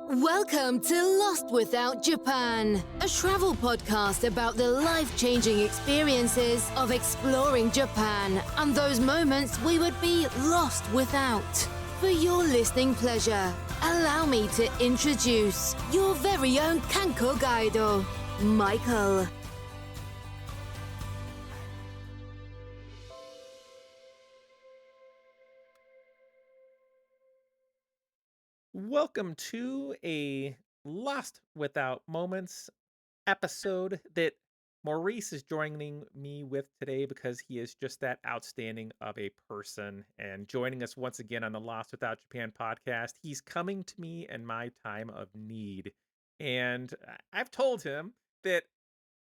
Welcome to Lost Without Japan, a travel podcast about the life-changing experiences of exploring Japan and those moments we would be lost without. For your listening pleasure, allow me to introduce your very own Kanko Gaido, Michael. Welcome to a Lost Without Moments episode that Maurice is joining me with today because he is just that outstanding of a person and joining us once again on the Lost Without Japan podcast. He's coming to me in my time of need. And I've told him that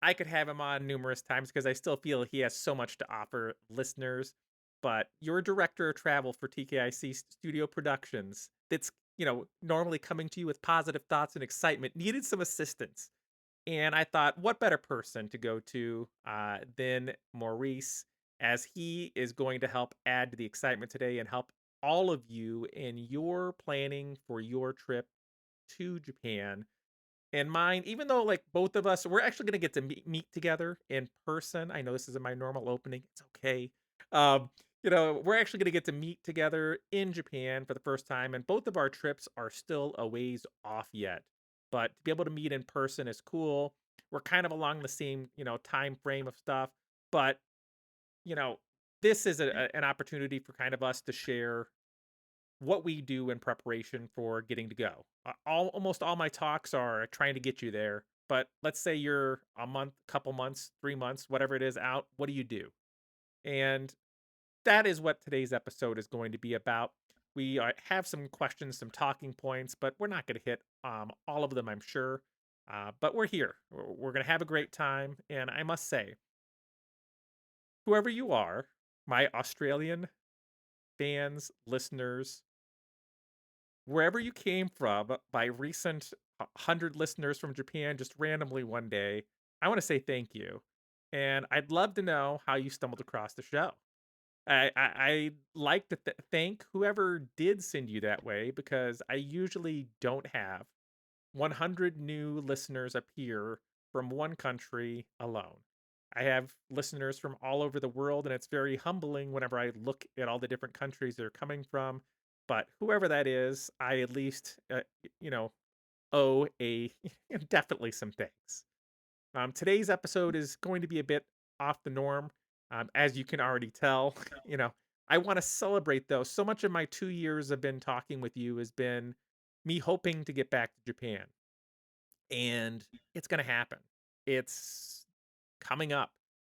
I could have him on numerous times because I still feel he has so much to offer listeners. But you're director of travel for TKIC Studio Productions. That's normally coming to you with positive thoughts and excitement. Needed some assistance, and I thought, what better person to go to than Maurice, as he is going to help add to the excitement today and help all of you in your planning for your trip to Japan and mine, even though like both of us, we're actually going to get to meet together in person. I know this isn't my normal opening. It's okay. Um, we're actually going to get to meet together in Japan for the first time, and both of our trips are still a ways off yet. But to be able to meet in person is cool. We're kind of along the same, time frame of stuff, but you know, this is an opportunity for kind of us to share what we do in preparation for getting to go. Almost all my talks are trying to get you there. But let's say you're a month, couple months, 3 months, whatever it is out. What do you do? And that is what today's episode is going to be about. We have some questions, some talking points, but we're not going to hit all of them, I'm sure. But we're here. We're going to have a great time. And I must say, whoever you are, my Australian fans, listeners, wherever you came from, by recent 100 listeners from Japan just randomly one day, I want to say thank you. And I'd love to know how you stumbled across the show. I like to thank whoever did send you that way because I usually don't have 100 new listeners appear from one country alone. I have listeners from all over the world, and it's very humbling whenever I look at all the different countries they're coming from. But whoever that is, I at least, owe a definitely some thanks. Today's episode is going to be a bit off the norm, as you can already tell. you know, I want to celebrate though. So much of my 2 years of been talking with you has been me hoping to get back to Japan, and it's going to happen. It's coming up.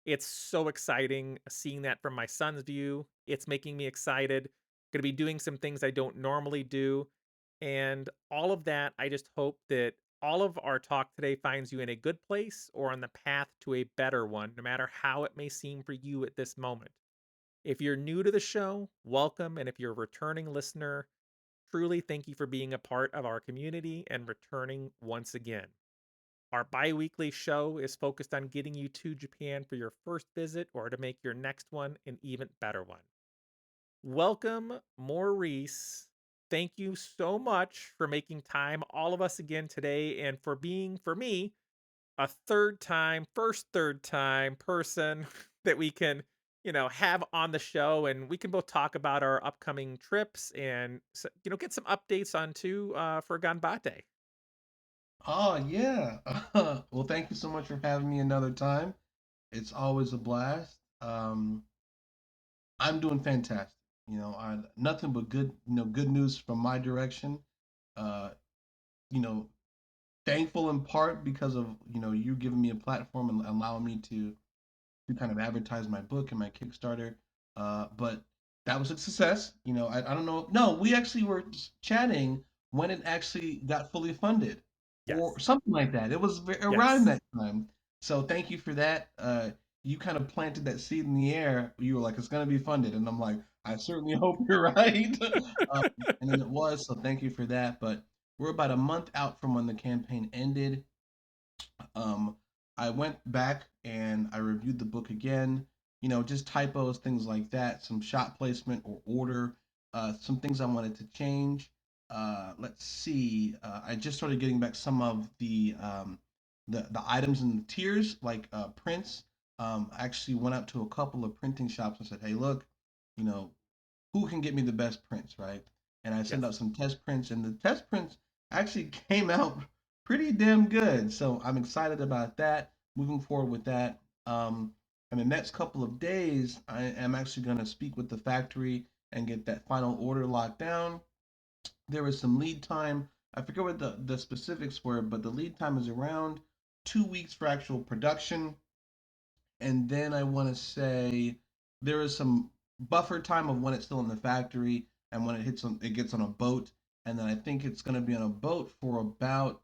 It's so exciting seeing that from my son's view. It's making me excited. Going to be doing some things I don't normally do. And all of that, I just hope that all of our talk today finds you in a good place or on the path to a better one, no matter how it may seem for you at this moment. If you're new to the show, welcome. And if you're a returning listener, truly thank you for being a part of our community and returning once again. Our bi weekly show is focused on getting you to Japan for your first visit or to make your next one an even better one. Welcome, Maurice. Thank you so much for making time, all of us again today, and for being, for me, a third time person that we can, have on the show. And we can both talk about our upcoming trips and, get some updates on too for Ganbate. Oh yeah. Well, thank you so much for having me another time. It's always a blast. I'm doing fantastic. Nothing but good news from my direction. Uh, you know, Thankful in part because of you giving me a platform and allowing me to kind of advertise my book and my Kickstarter. But that was a success. I don't know. No, we actually were chatting when it actually got fully funded or Yes. something like that. It was around Yes. that time. So thank you for that. You kind of planted that seed in the air. You were like, it's going to be funded. And I'm like, I certainly hope you're right. um, and then it was. So thank you for that. But we're about a month out from when the campaign ended. Um, I went back and I reviewed the book again. Just typos, things like that, some shot placement or order, some things I wanted to change. let's see. I just started getting back some of the items in the tiers, like prints. I actually went out to a couple of printing shops and said, "Hey, look, you know, who can get me the best prints, right?" And I sent Yes. out some test prints, and the test prints actually came out pretty damn good. So I'm excited about that. Moving forward with that. In the next couple of days, I am actually going to speak with the factory and get that final order locked down. There was some lead time. I forget what the specifics were, but the lead time is around 2 weeks for actual production. And then I want to say there is some buffer time of when it's still in the factory and when it gets on a boat. And then I think it's going to be on a boat for about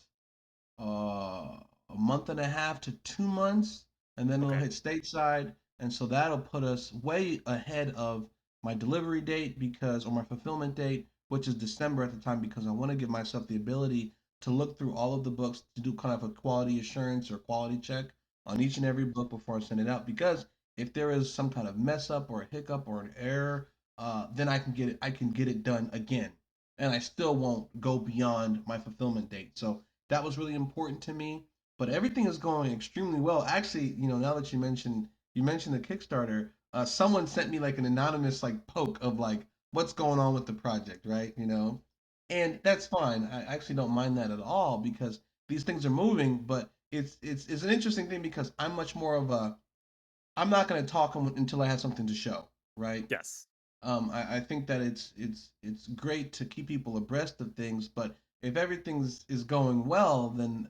a month and a half to 2 months, and then it'll Okay. hit stateside, and so that'll put us way ahead of my delivery date because, or my fulfillment date, which is December at the time, because I want to give myself the ability to look through all of the books to do kind of a quality assurance or quality check on each and every book before I send it out. Because if there is some kind of mess up or a hiccup or an error, then I can get it. I can get it done again, and I still won't go beyond my fulfillment date. So that was really important to me. But everything is going extremely well. Actually, now that you mentioned the Kickstarter, someone sent me like an anonymous like poke of like what's going on with the project, right? And that's fine. I actually don't mind that at all because these things are moving. But it's an interesting thing because I'm much more of a I'm not going to talk until I have something to show, right? Yes. I think that it's great to keep people abreast of things, but if everything's is going well, then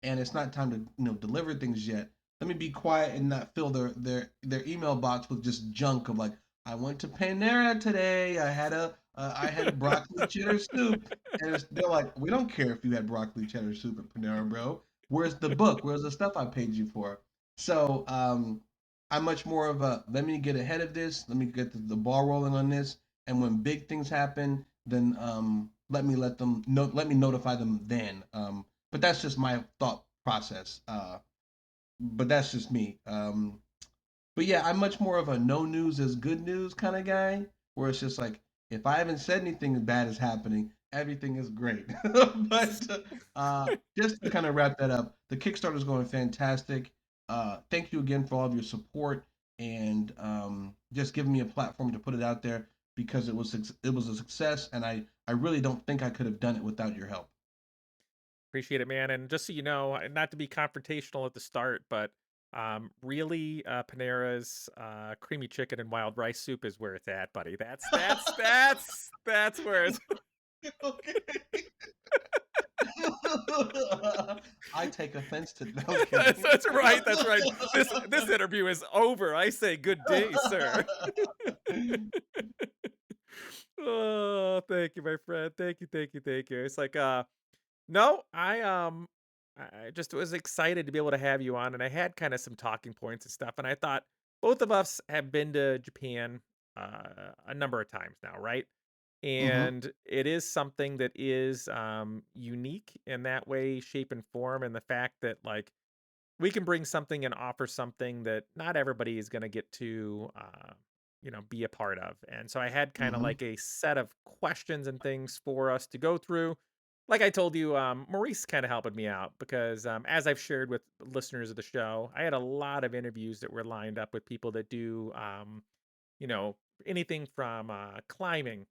and it's not time to deliver things yet. Let me be quiet and not fill their email box with just junk of like I went to Panera today. I had broccoli cheddar soup, and they're like, we don't care if you had broccoli cheddar soup at Panera, bro. Where's the book? Where's the stuff I paid you for? So I'm much more of a let me get ahead of this, let me get the ball rolling on this, and when big things happen, then let me notify them then. But that's just my thought process. But that's just me. But yeah, I'm much more of a no news is good news kind of guy, where it's just like if I haven't said anything bad is happening, everything is great. But just to kind of wrap that up, the Kickstarter is going fantastic. Thank you again for all of your support and just giving me a platform to put it out there because it was a success, and I really don't think I could have done it without your help. Appreciate it, man. And just so you know, not to be confrontational at the start, but really, Panera's creamy chicken and wild rice soup is where it's at, buddy. That's where it's. Okay. I take offense to that. I'm that's kidding. that's right. That's right. This interview is over. I say good day, sir. Oh, thank you, my friend. Thank you, thank you, thank you. It's like no, I just was excited to be able to have you on, and I had kind of some talking points and stuff, and I thought both of us have been to Japan a number of times now, right? Hmm. And it is something that is unique in that way, shape, and form, and the fact that like we can bring something and offer something that not everybody is going to get to be a part of. And so I had kind of Hmm. like a set of questions and things for us to go through. Like I told you, Maurice kind of helping me out because as I've shared with listeners of the show, I had a lot of interviews that were lined up with people that do you know, anything from climbing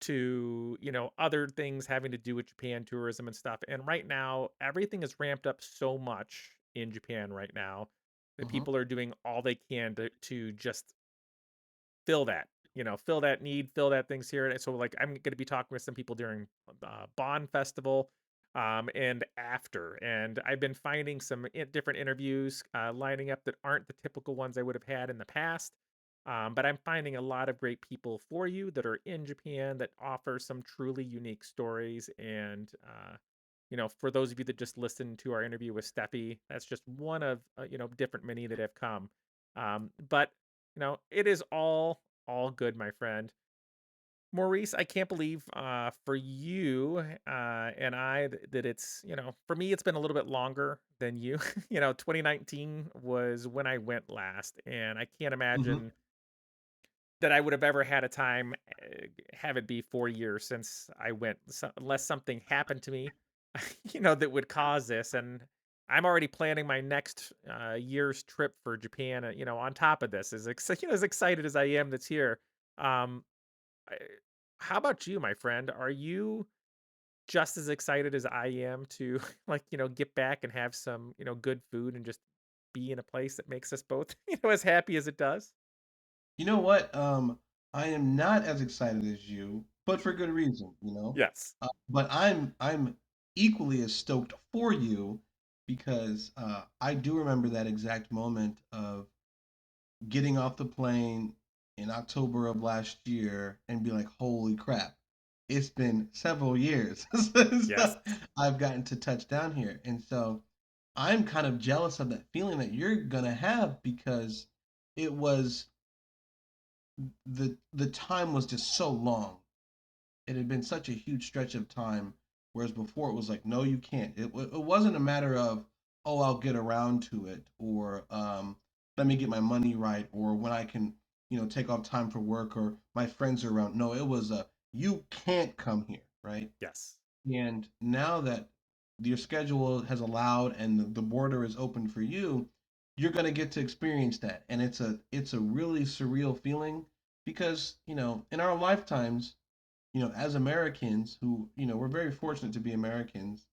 to, other things having to do with Japan tourism and stuff. And right now, everything is ramped up so much in Japan right now that Hmm. people are doing all they can to just fill that, fill that need, fill that things here. And so, like, I'm going to be talking with some people during Bond Festival and after. And I've been finding some different interviews lining up that aren't the typical ones I would have had in the past. But I'm finding a lot of great people for you that are in Japan that offer some truly unique stories. And, for those of you that just listened to our interview with Steffi, that's just one of, different many that have come. But it is all good, my friend. Maurice, I can't believe for you and I that it's, for me, it's been a little bit longer than you. 2019 was when I went last, and I can't Hmm. imagine that I would have ever had a time, have it be 4 years since I went, unless something happened to me, that would cause this, and I'm already planning my next, year's trip for Japan, on top of this, as excited as I am that's here. Um, I How about you, my friend? Are you just as excited as I am to, get back and have some, good food and just be in a place that makes us both, as happy as it does? You know what? I am not as excited as you, but for good reason, you know. Yes. But I'm equally as stoked for you because I do remember that exact moment of getting off the plane in October of last year and be like, holy crap, it's been several years since Yes. I've gotten to touch down here. And so I'm kind of jealous of that feeling that you're gonna have because it was the time was just so long. It had been such a huge stretch of time, whereas before it was like, no, you can't. It wasn't a matter of, oh, I'll get around to it, or let me get my money right, or when I can, take off time for work, or my friends are around. No, it was a, you can't come here, right? Yes. And now that your schedule has allowed and the border is open for you, you're going to get to experience that. And it's a really surreal feeling because, in our lifetimes, as Americans who, we're very fortunate to be Americans,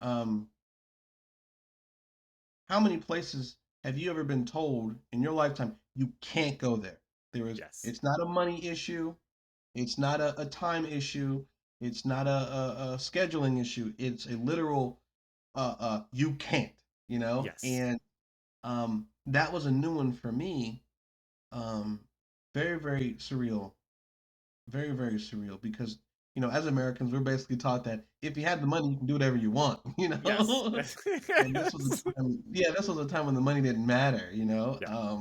um, how many places have you ever been told in your lifetime you can't go there? Yes. It's not a money issue, it's not a time issue, it's not a scheduling issue. It's a literal you can't, Yes. and that was a new one for me. Um, very, very surreal, very, very surreal because as Americans, we're basically taught that if you have the money, you can do whatever you want, Yes. And this was Yes. a time, yeah, this was a time when the money didn't matter, Yeah.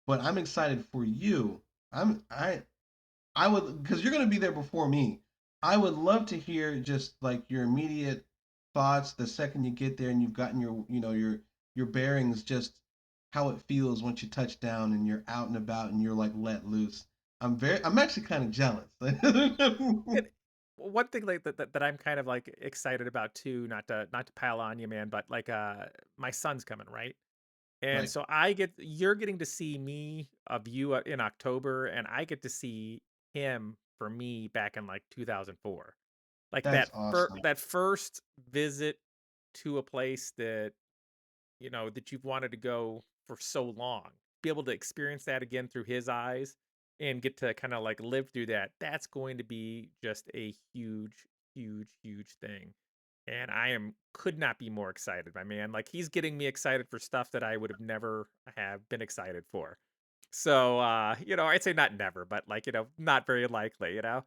But I'm excited for you. I'm I would because you're gonna be there before me. I would love to hear just like your immediate thoughts the second you get there and you've gotten your bearings, just how it feels once you touch down and you're out and about and you're like let loose. I'm actually kind of jealous. And one thing like that I'm kind of like excited about too, not to pile on you, man, but like my son's coming, right? And Right. so you're getting to see me of you in October, and I get to see him for me back in like 2004. Like That's awesome. that first visit to a place that you've wanted to go for so long. Be able to experience that again through his eyes and get to kind of like live through that. That's going to be just a huge, huge, huge thing. And I am could not be more excited, my man. Like he's getting me excited for stuff that I would have never have been excited for. So, I'd say not never, but like, not very likely. Um,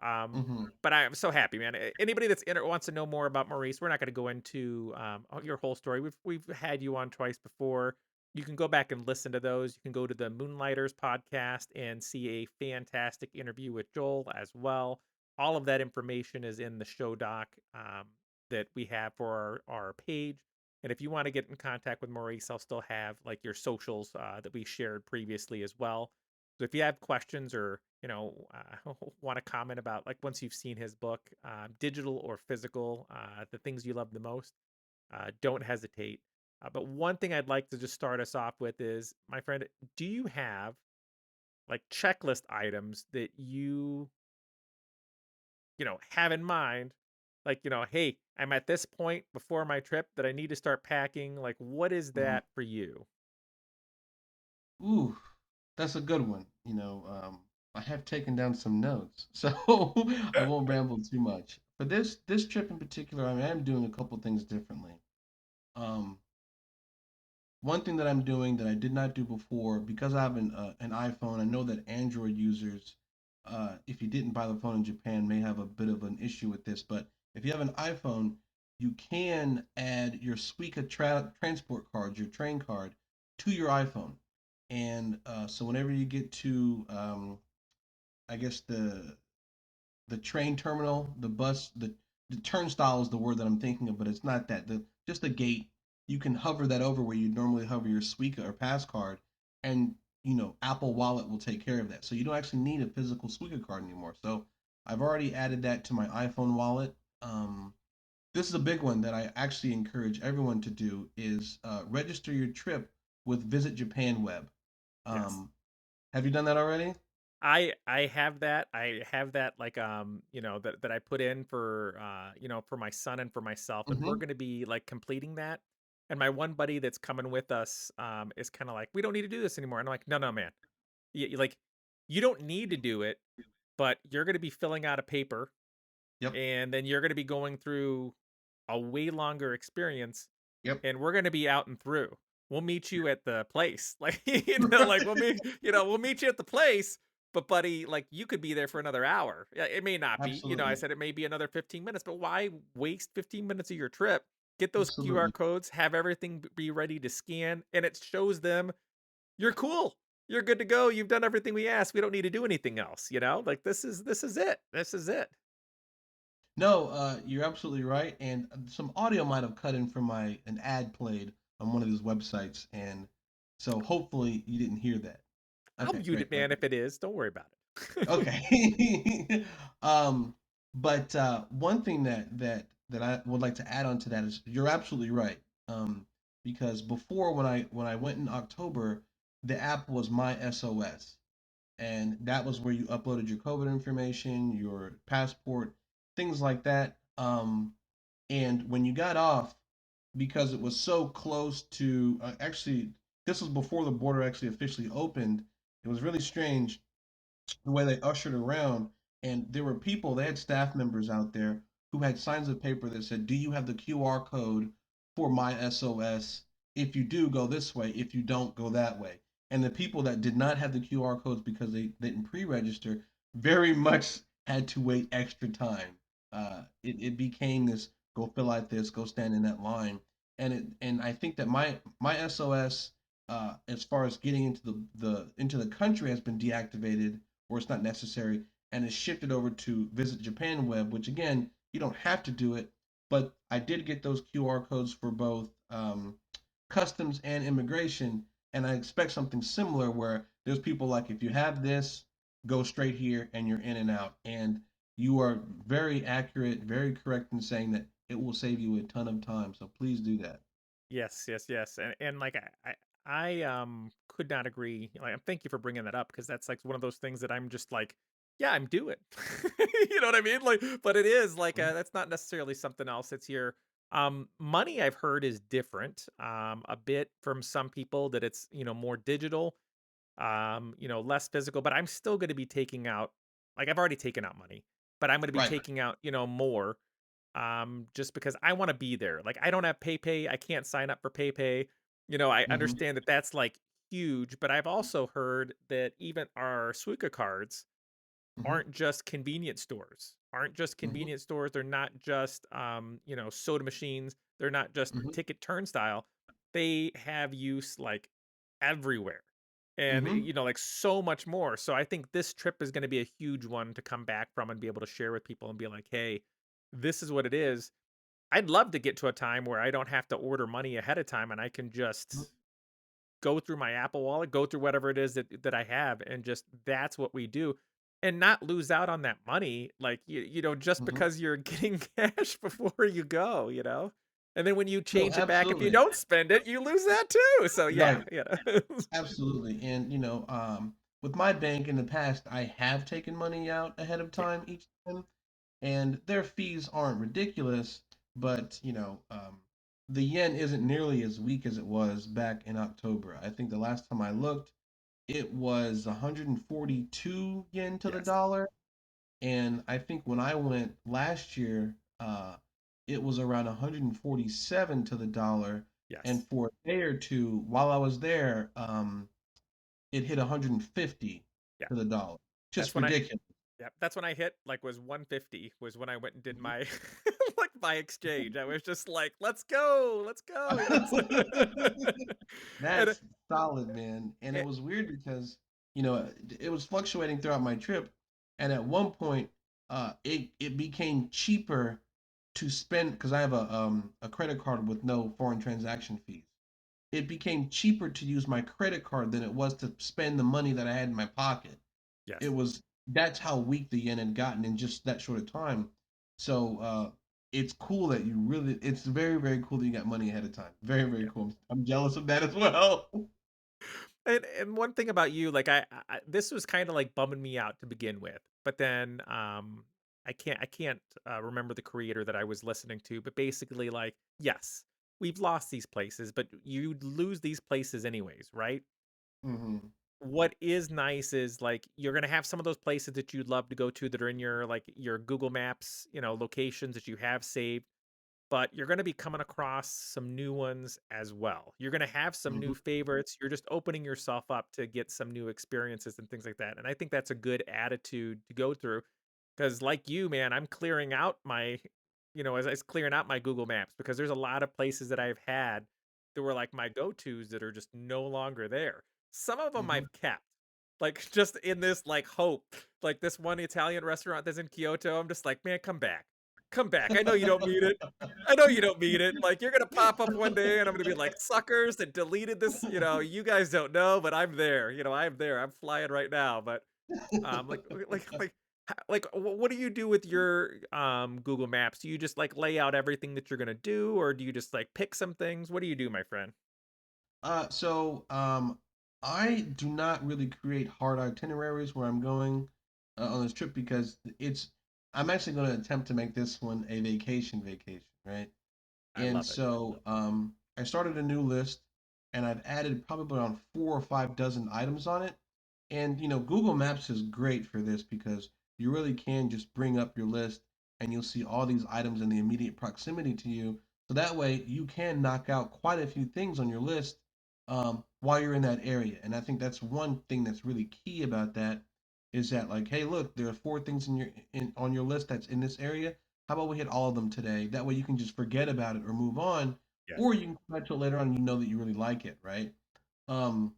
Hmm. but I am so happy, man. Anybody that's in it wants to know more about Maurice, we're not going to go into your whole story. We've had you on twice before. You can go back and listen to those. You can go to the Moonlighters podcast and see a fantastic interview with Joel as well. All of that information is in the show doc that we have for our page. And if you want to get in contact with Maurice, I'll still have like your socials that we shared previously as well. So if you have questions or want to comment about like once you've seen his book, digital or physical, the things you love the most, don't hesitate. But one thing I'd like to just start us off with is, my friend, do you have like checklist items that you have in mind? Like, hey, I'm at this point before my trip that I need to start packing. Like, what is Hmm. that for you? Ooh, that's a good one. I have taken down some notes, so I won't ramble too much. For this trip in particular, I am doing a couple things differently. Um, One thing that I'm doing that I did not do before, because I have an iPhone, I know that Android users, if you didn't buy the phone in Japan, may have a bit of an issue with this. But if you have an iPhone, you can add your Suica transport card, your train card, to your iPhone. And so whenever you get to, I guess the train terminal, the turnstile is the word that I'm thinking of, but it's not that. The Just the gate. You can hover that over where you normally hover your Suica or Pass card, and Apple Wallet will take care of that. So you don't actually need a physical Suica card anymore. So I've already added that to my iPhone wallet. This is a big one that I actually encourage everyone to do is register your trip with Visit Japan Web. Yes. Um, have you done that already? I have that. I have that like that I put in for for my son and for myself, and we're Mm-hmm. gonna be like completing that. And my one buddy that's coming with us is kind of like, we don't need to do this anymore. And I'm like, no, no, man. Like, you don't need to do it, but you're gonna be filling out a paper, Yep. and then you're gonna be going through a way longer experience, Yep. and we're gonna be out and through. We'll meet you at the place. Like, like we'll meet you at the place, but buddy, like you could be there for another hour. Yeah, it may not be. I Absolutely. said it may be another 15 minutes, but why waste 15 minutes of your trip? Get those QR Absolutely. codes, have everything be ready to scan, and it shows them you're cool. You're good to go. You've done everything we asked. We don't need to do anything else. Like, this is it. This is it. No, you're absolutely right. And some audio might have cut in from my an ad played on one of these websites, and so hopefully you didn't hear that. I'll Okay, mute great. it, man, if it is. Don't worry about it. Okay. um, but one thing that I would like to add on to that is you're absolutely right. Because before when I went in October, the app was my SOS, and that was where you uploaded your COVID information, your passport, things like that. And when you got off, because it was so close to actually, this was before the border actually officially opened. It was really strange the way they ushered around, and there were people, they had staff members out there who had signs of paper that said, "Do you have the QR code for my SOS? If you do, go this way. If you don't, go that way." And the people that did not have the QR codes because they didn't pre-register very much had to wait extra time. It became this go fill out this, go stand in that line, and I think that my SOS as far as getting into the country has been deactivated or it's not necessary, and it's shifted over to Visit Japan Web, which again, you don't have to do it, but I did get those QR codes for both customs and immigration, and I expect something similar where there's people like, if you have this, go straight here and you're in and out. And you are very accurate, very correct in saying that it will save you a ton of time. So please do that. Yes, yes, yes. And like I could not agree. Like, thank you for bringing that up, because that's like one of those things that I'm just like, yeah, I'm doing. You know what I mean? Like, but it is like Mhm. that's not necessarily something else. It's here. Money, I've heard, is different a bit from some people, that it's more digital, less physical, but I'm still going to be taking out, like, I've already taken out money, but I'm going to be Right. taking out, more, just because I want to be there. Like, I don't have PayPay. I can't sign up for PayPay. I Hmm. understand that that's like huge, but I've also heard that even our Suica cards Hmm. aren't just convenience stores. Aren't just Hmm. convenience stores. They're not just soda machines. They're not just Hmm. ticket turnstile. They have use like everywhere. And Hmm. like so much more. So I think this trip is going to be a huge one to come back from and be able to share with people and be like, "Hey, this is what it is." I'd love to get to a time where I don't have to order money ahead of time, and I can just go through my Apple Wallet, go through whatever it is that I have, and just that's what we do, and not lose out on that money, like, just Hmm. because you're getting cash before you go. And then when you No, change it back, if you absolutely. don't spend it, you lose that too. So yeah, Right. yeah. Absolutely. And with my bank in the past, I have taken money out ahead of Yeah, time each time, and their fees aren't ridiculous, but the yen isn't nearly as weak as it was back in October. I think the last time I looked, it was 142 yen to the yes, dollar, and I think when I went last year, it was around 147 to the dollar. And yes. for a day or two, while I was there, it hit 150 Yeah, to the dollar. that's Just when I ridiculous. yeah, that's when I hit, like, was 150 was when I went and did Mhm. my like, my exchange. I was just like, "Let's go, let's go," it's and That's solid, man. And it it was weird because, it was fluctuating throughout my trip. And at one point, it became cheaper to spend because I have a credit card with no foreign transaction fees. it became cheaper to use my credit card than it was to spend the money that I had in my pocket. Yes. It was That's how weak the yen had gotten in just that short of time. So it's cool that you really it's very, very cool that you got money ahead of time. Very, very Yeah. cool. I'm jealous of that as well. And one thing about you, like this was kind of like bumming me out to begin with, but then I can't remember the creator that I was listening to, but basically like yes, we've lost these places, but you lose these places anyways, right? Hmm. What is nice is like you're gonna have some of those places that you'd love to go to that are in your like your Google Maps, locations that you have saved, but you're going to be coming across some new ones as well. You're going to have some Hmm. new favorites. You're just opening yourself up to get some new experiences and things like that. And I think that's a good attitude to go through because, like you, man, I'm clearing out as I was clearing out my Google Maps because there's a lot of places that I've had that were like my go tos that are just no longer there. Some of them Hmm. I've kept. Like just in this like hope, like this one Italian restaurant that's in Kyoto. I'm just like, man, come back. Come back. I know you don't mean it. I know you don't mean it. Like you're gonna pop up one day and I'm gonna be like, suckers that deleted this, you guys don't know, but I'm there. I'm there. I'm flying right now. But what do you do with your Google Maps? Do you just like lay out everything that you're gonna do, or do you just like pick some things? What do you do, my friend? I do not really create hard itineraries where I'm going on this trip because I'm actually going to attempt to make this one a vacation, right? I And love it. so I started a new list and I've added probably around 4 or 5 dozen items on it. And Google Maps is great for this because you really can just bring up your list and you'll see all these items in the immediate proximity to you. So that way you can knock out quite a few things on your list while you're in that area. And I think that's one thing that's really key about that is that like, hey, look, there are 4 things on your list that's in this area. How about we hit all of them today? That way you can just forget about it or move on, Yes. or you can come back to it later on and you know that you really like it, right? Um,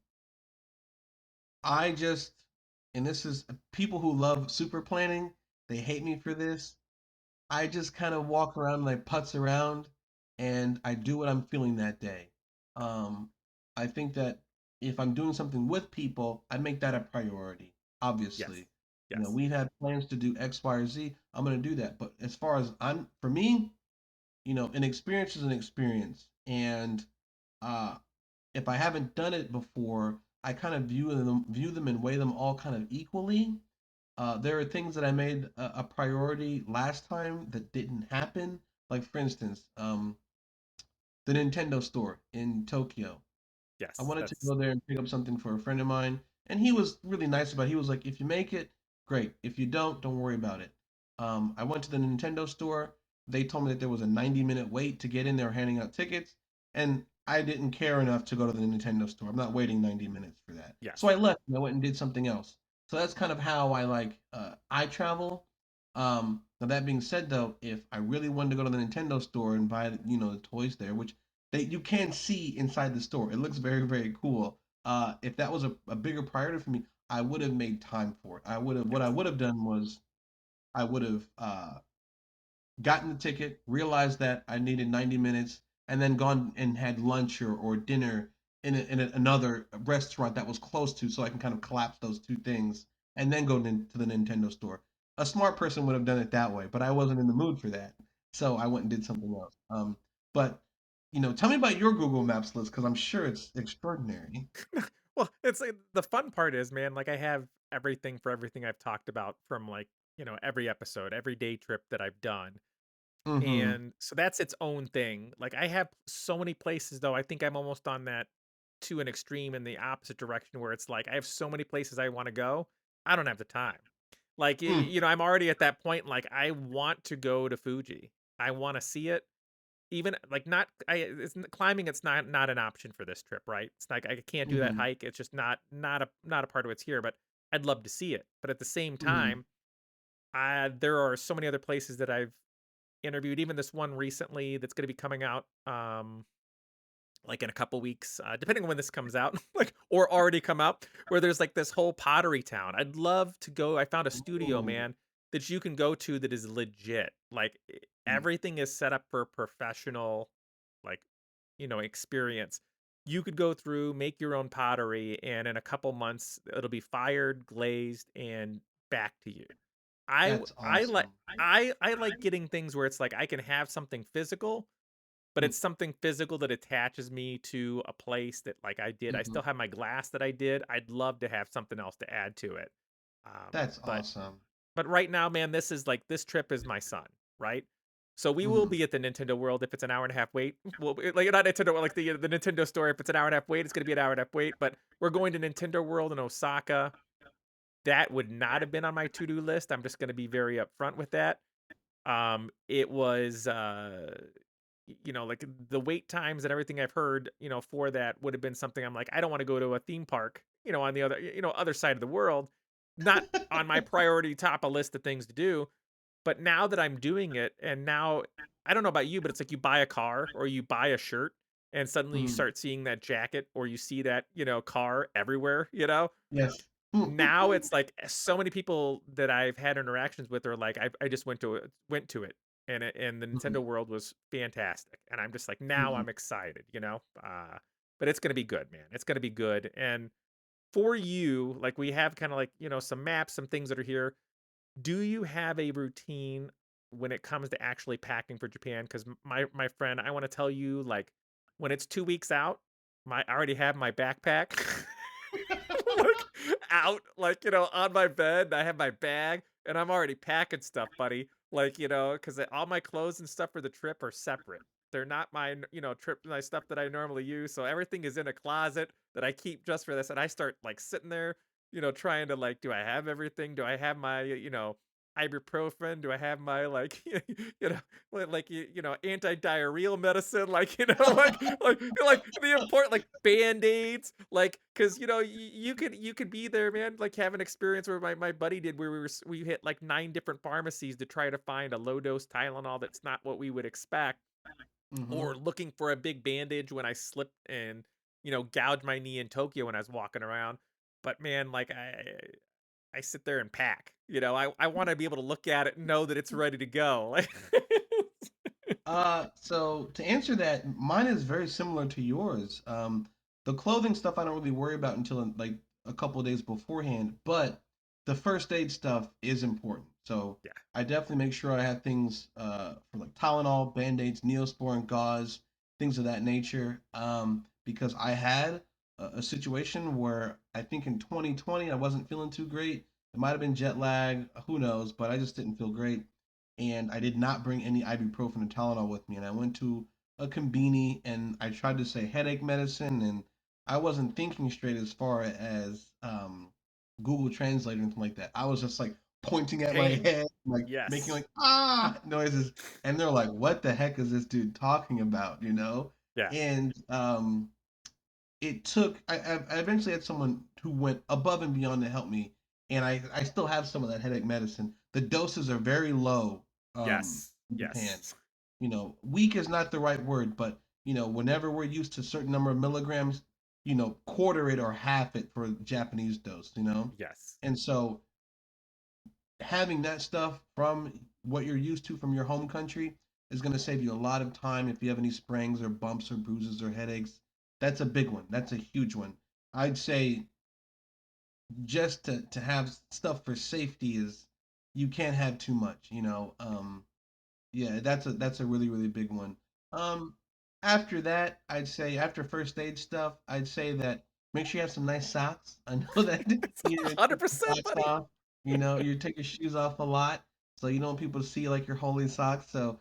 I just, and this is people who love super planning, they hate me for this. I just kind of walk around and I putz around and I do what I'm feeling that day. Um, I think that if I'm doing something with people, I make that a priority, Yes. obviously. Yes. We had plans to do X, Y, or Z. I'm going to do that. But as far as for me, an experience is an experience. And uh, if I haven't done it before, I kind of view them and weigh them all kind of equally. There are things that I made a priority last time that didn't happen. Like for instance, the Nintendo store in Tokyo. I Yes. wanted to That's go there and pick up something for a friend of mine, and he was really nice about it. He was like, "If you make it, great. If you don't worry about it." I went to the Nintendo store. They told me that there was a 90-minute wait to get in. They were handing out tickets, and I didn't care enough to go to the Nintendo store. I'm not waiting 90 minutes for that. So yes. I left and I went and did something else. So that's kind of how I travel. Now that being said, though, if I really wanted to go to the Nintendo store and buy the toys there, which you can see inside the store. It looks very, very cool. If that was a bigger priority for me, I would have made time for it. What I Yes. would have done was I would have gotten the ticket, realized that I needed 90 minutes, and then gone and had lunch or dinner another restaurant that was close to, so I can kind of collapse those two things, and then go to the Nintendo store. A smart person would have done it that way, but I wasn't in the mood for that, so I went and did something else. But tell me about your Google Maps list because I'm sure it's extraordinary. Well, it's like the fun part is, man, like I have everything for everything I've talked about from like, every episode, every day trip that I've done. Mm-hmm. And so that's its own thing. Like I have so many places though. I think I'm almost on that to an extreme in the opposite direction where it's like I have so many places I want to go. I don't have the time. Like Mm, I'm already at that point like I want to go to Fuji. I want to see it. Even like not I it's climbing it's not an option for this trip, right? It's like I can't do that mm-hmm. hike. It's just not a part of what's here, but I'd love to see it. But at the same Mm-hmm. time, there are so many other places that I've interviewed, even this one recently that's going to be coming out like in a couple weeks, depending on when this comes out, like or already come out, where there's like this whole pottery town. I'd love to go. I found a studio, Ooh. man, that you can go to that is legit. Like Mm, everything is set up for professional, like experience. you could go through, make your own pottery, and in a couple months it'll be fired, glazed, and back to you. That's I like awesome. I like getting things where it's like I can have something physical, but it's something physical that attaches me to a place that like I did. I Mm-hmm. still have my glass that I did. I'd love to have something else to add to it. Um, That's but awesome. but right now, man, this trip is my son, right? So we will Mm-hmm. be at the Nintendo World if it's an hour and a half wait. Well, like not Nintendo, like the Nintendo store. If it's an hour and a half wait, it's going to be an hour and a half wait. But we're going to Nintendo World in Osaka. That would not have been on my to do list. I'm just going to be very upfront with that. It was like the wait times and everything I've heard, for that would have been something I'm like, I don't want to go to a theme park, on the other side of the world. Not on my priority top of list of things to do. But now that I'm doing it, and now I don't know about you, but it's like you buy a car or you buy a shirt and suddenly you Mm-hmm. start seeing that jacket or you see that, car everywhere. Yes. Now it's like so many people that I've had interactions with are like, I just went to it, and the Mhm, Nintendo World was fantastic, and I'm just like, now mhm. I'm excited. But it's gonna be good, man. It's gonna be good, and for you, like we have kind of like some maps, some things that are here. Do you have a routine when it comes to actually packing for Japan? Because my friend, I want to tell you, like, when it's 2 weeks out, I already have my backpack like out, like on my bed. I have my bag, and I'm already packing stuff, buddy. Like because all my clothes and stuff for the trip are separate. They're not my stuff that I normally use. So everything is in a closet that I keep just for this. And I start like sitting there, trying to like, do I have everything? Do I have my, ibuprofen? Do I have my like, anti-diarrheal medicine? Like, like the important like band-aids, like, because you could be there, man, like have an experience where my buddy did, where we hit like 9 different pharmacies to try to find a low dose Tylenol that's not what we would expect, Mhm. or looking for a big bandage when I slipped and gouged my knee in Tokyo when I was walking around. But man, like I sit there and pack. I want to be able to look at it and know that it's ready to go. Like, So to answer that, mine is very similar to yours. The clothing stuff I don't really worry about until like a couple of days beforehand, but the first aid stuff is important. So yeah, I definitely make sure I have things for like Tylenol, Band-Aids, Neosporin, gauze, things of that nature. Because I had a situation where I think in 2020 I wasn't feeling too great. It might have been jet lag, who knows, but I just didn't feel great and I did not bring any ibuprofen or Tylenol with me. And I went to a conbini and I tried to say headache medicine, and I wasn't thinking straight as far as Google Translate or anything like that. I was just like pointing at my pain. head, like making Yes. like ah noises, and they're like, "What the heck is this dude talking about?" Yeah. And it took I eventually had someone who went above and beyond to help me, and I still have some of that headache medicine. The doses are very low Yes. in Japan. Yes. Weak is not the right word, but whenever we're used to a certain number of milligrams, quarter it or half it for a Japanese dose. Yes. And so having that stuff from what you're used to from your home country is going to save you a lot of time if you have any sprains or bumps or bruises or headaches. That's a big one. That's a huge one. I'd say just to have stuff for safety is you can't have too much. Yeah, that's a really really big one. Um, After that, I'd say after first aid stuff, I'd say that make sure you have some nice socks. I know that It's you take your 100%, socks buddy. off. You take your shoes off a lot, so you don't want people to see like your holy socks. So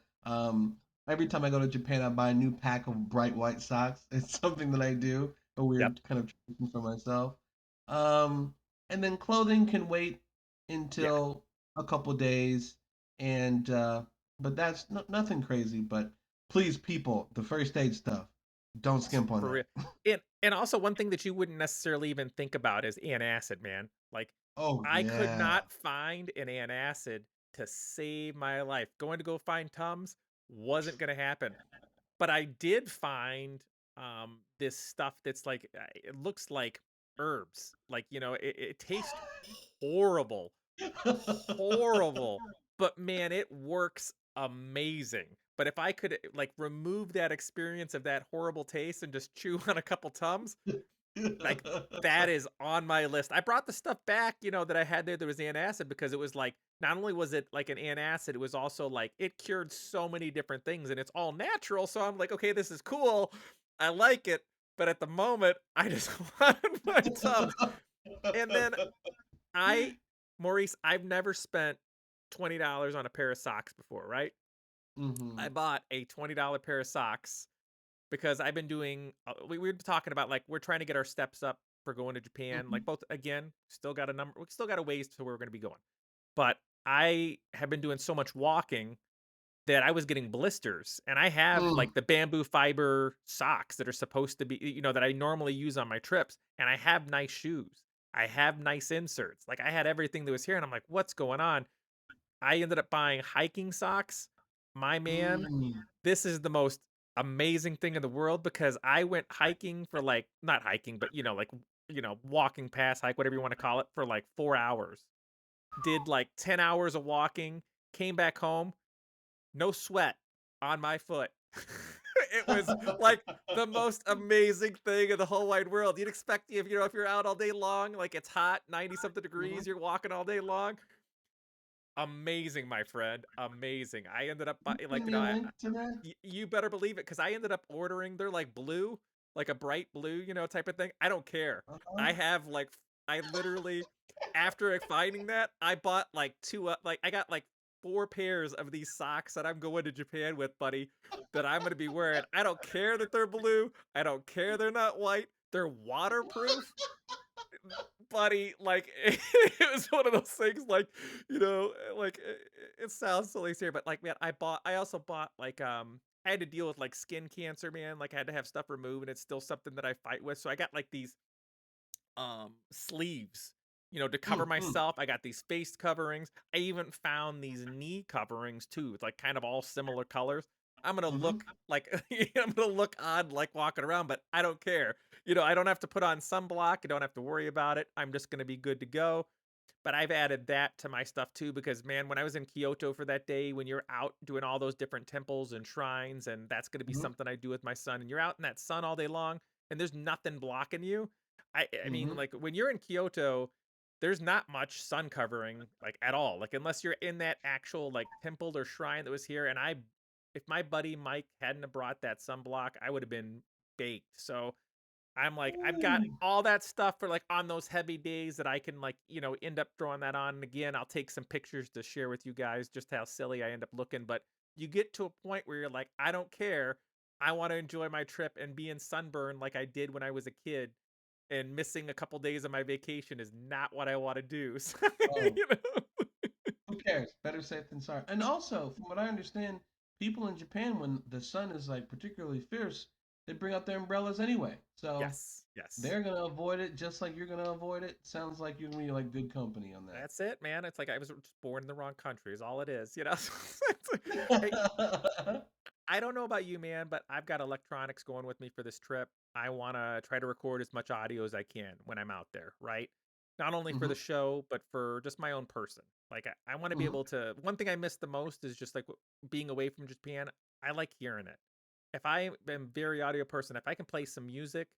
every time I go to Japan, I buy a new pack of bright white socks. It's something that I do, a Yep. weird kind of tradition for myself. Um, and then clothing can wait Yeah. until a couple days, and but that's nothing crazy. But please, people, the first aid stuff, don't skimp on For that. real. And also one thing that you wouldn't necessarily even think about is antacid, man. Like, Oh I could yeah. not find an antacid to save my life. Going to go find Tums wasn't going to happen. But I did find this stuff that's like, it looks like herbs. Like, it tastes horrible. Horrible. But man, it works amazing. But if I could like remove that experience of that horrible taste and just chew on a couple Tums, like that is on my list. I brought the stuff back, that I had there that was antacid because it was like not only was it like an antacid, it was also like it cured so many different things and it's all natural. So I'm like, okay, this is cool. I like it. But at the moment, I just wanted my Tums. And then I, Maurice, I've never spent $20 on a pair of socks before, right? I Hmm. bought a $20 pair of socks because I've been doing, we were talking about like, we're trying to get our steps up for going to Japan. Hmm. Like, both, again, we still got a ways to where we're going to be going. But I have been doing so much walking that I was getting blisters. And I have Mm. like the bamboo fiber socks that are supposed to be, that I normally use on my trips. And I have nice shoes. I have nice inserts. Like, I had everything that was here. And I'm like, what's going on? I ended up buying hiking socks. My man, Mm. this is the most amazing thing in the world because I went hiking for like not hiking, but like walking past hike, whatever you want to call it, for like 4 hours. Did like 10 hours of walking, came back home, no sweat on my foot. It was like the most amazing thing in the whole wide world. You'd expect if you're out all day long, like it's hot, 90 something Mhm. degrees, you're walking all day long. Amazing, my friend. Amazing. I ended up Can you like, send me a link to that? you better believe it because I ended up ordering. They're like blue, like a bright blue, type of thing. I don't care. Uh-huh. I have like, I literally, after finding that, I bought like two, like, I got like 4 pairs of these socks that I'm going to Japan with, buddy, that I'm going to be wearing. I don't care that they're blue. I don't care they're not white. They're waterproof, buddy. Like it was one of those things, like like it sounds silly here, but like, man, I also bought like I had to deal with like skin cancer, man. Like I had to have stuff removed, and it's still something that I fight with. So I got like these sleeves, to cover Mm. myself. I got these face coverings. I even found these knee coverings too. It's like kind of all similar colors. I'm gonna Mhm. look like I'm gonna look odd like walking around, but I don't care. I don't have to put on sunblock. I don't have to worry about it. I'm just gonna be good to go. But I've added that to my stuff too because, man, when I was in Kyoto for that day, when you're out doing all those different temples and shrines, and that's going to be Mhm. something I do with my son, and you're out in that sun all day long and there's nothing blocking you. I mean, Mhm. like when you're in Kyoto, there's not much sun covering like at all. Like unless you're in that actual like temple or shrine that was here, and if my buddy Mike hadn't have brought that sunblock, I would have been baked. So I'm like, I've got Ooh. all that stuff for like on those heavy days that I can like, end up throwing that on. And again, I'll take some pictures to share with you guys just how silly I end up looking. But you get to a point where you're like, I don't care. I want to enjoy my trip and be in sunburn like I did when I was a kid. And missing a couple days of my vacation is not what I want to do. So, Oh, you know? who cares? Better safe than sorry. And also, from what I understand, people in Japan, when the sun is like particularly fierce, they bring out their umbrellas anyway. So Yes, yes. they're gonna avoid it just like you're gonna avoid it. Sounds like you're gonna be like good company on That's it, man. It's like I was just born in the wrong country, is all it is. Hey, that. I don't know about you, man, but I've got electronics going with me for this trip. I want to try to record as much audio as I can when I'm out there, right? Not only for Hmm. the show, but for just my own person. Like, I want to be Hmm. able to. One thing I miss the most is just like being away from Japan. I like hearing it. If I am very audio person, if I can play some music,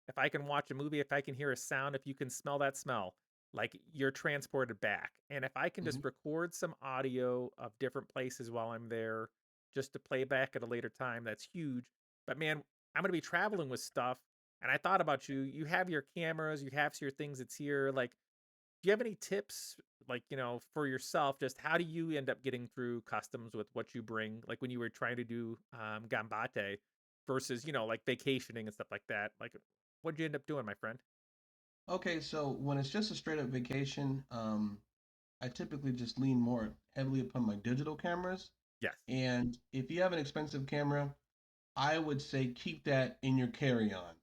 if I can watch a movie, if I can hear a sound, if you can smell that smell, like you're transported back. And if I can Hmm. just record some audio of different places while I'm there, just to play back at a later time, that's huge. But man, I'm going to be traveling with stuff. And I thought about you. You have your cameras, you have your things that's here. Like, do you have any tips, like, for yourself? Just how do you end up getting through customs with what you bring? Like when you were trying to do gambate versus, like vacationing and stuff like that. Like, what'd you end up doing, my friend? Okay, so when it's just a straight up vacation, I typically just lean more heavily upon my digital cameras. Yes. And if you have an expensive camera, I would say keep that in your carry-on,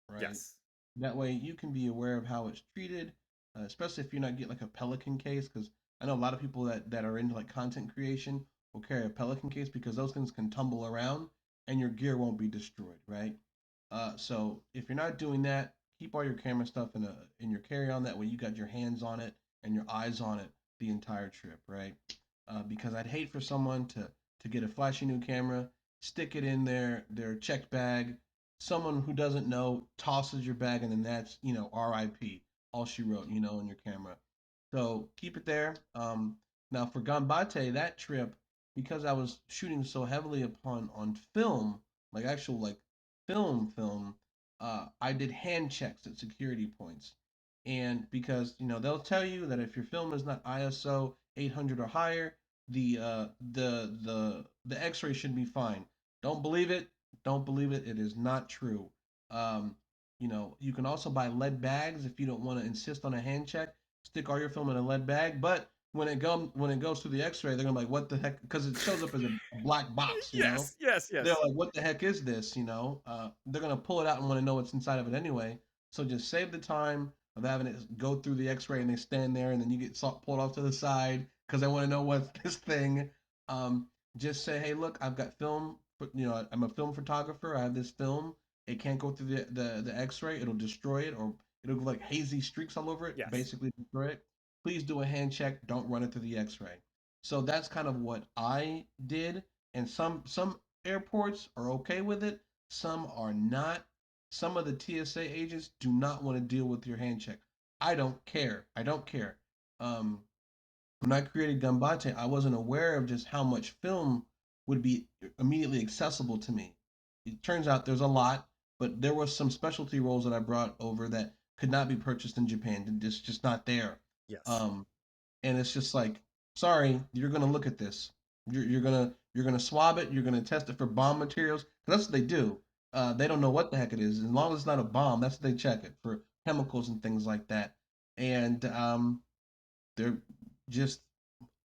right? Yes. That way you can be aware of how it's treated, especially if you're not getting like a Pelican case, because I know a lot of people that are into like content creation will carry a Pelican case because those things can tumble around and your gear won't be destroyed, right? So if you're not doing that, keep all your camera stuff in your carry-on. That way you got your hands on it and your eyes on it the entire trip, right? Because I'd hate for someone to to get a flashy new camera, stick it in their check bag. Someone who doesn't know tosses your bag, and then that's RIP. All she wrote, in your camera. So keep it there. Now for Gambate, that trip, because I was shooting so heavily upon on film, like actual like film, I did hand checks at security points. And because they'll tell you that if your film is not ISO 800 or higher, the X-ray should be fine. Don't believe it. Don't believe it. It is not true. Um, you can also buy lead bags if you don't want to insist on a hand check. Stick all your film in a lead bag, but when it goes through the X-ray, they're gonna be like, "What the heck?" Because it shows up as a black box. Yes, yes, They're yes. like, "What the heck is this?" They're gonna pull it out and want to know what's inside of it anyway. So just save the time of having it go through the X-ray and they stand there and then you get pulled off to the side because they want to know what's this thing. Um, just say, "Hey, look, I've got film. I'm a film photographer. I have this film. It can't go through the X-ray. It'll destroy it, or it'll go like hazy streaks all over it. Yes. Basically, destroy it. Please do a hand check. Don't run it through the X-ray." So that's kind of what I did, and some airports are okay with it. Some are not. Some of the TSA agents do not want to deal with your hand check. I don't care. I don't care. Um, when I created Gambate, I wasn't aware of just how much film would be immediately accessible to me. It turns out there's a lot, but there were some specialty rolls that I brought over that could not be purchased in Japan. It's just not there. Yes. Um, and it's just like, sorry, you're gonna look at this. You're gonna swab it. You're gonna test it for bomb materials. 'Cause that's what they do. They don't know what the heck it is. As long as it's not a bomb, that's what they check it for chemicals and things like that. And they're just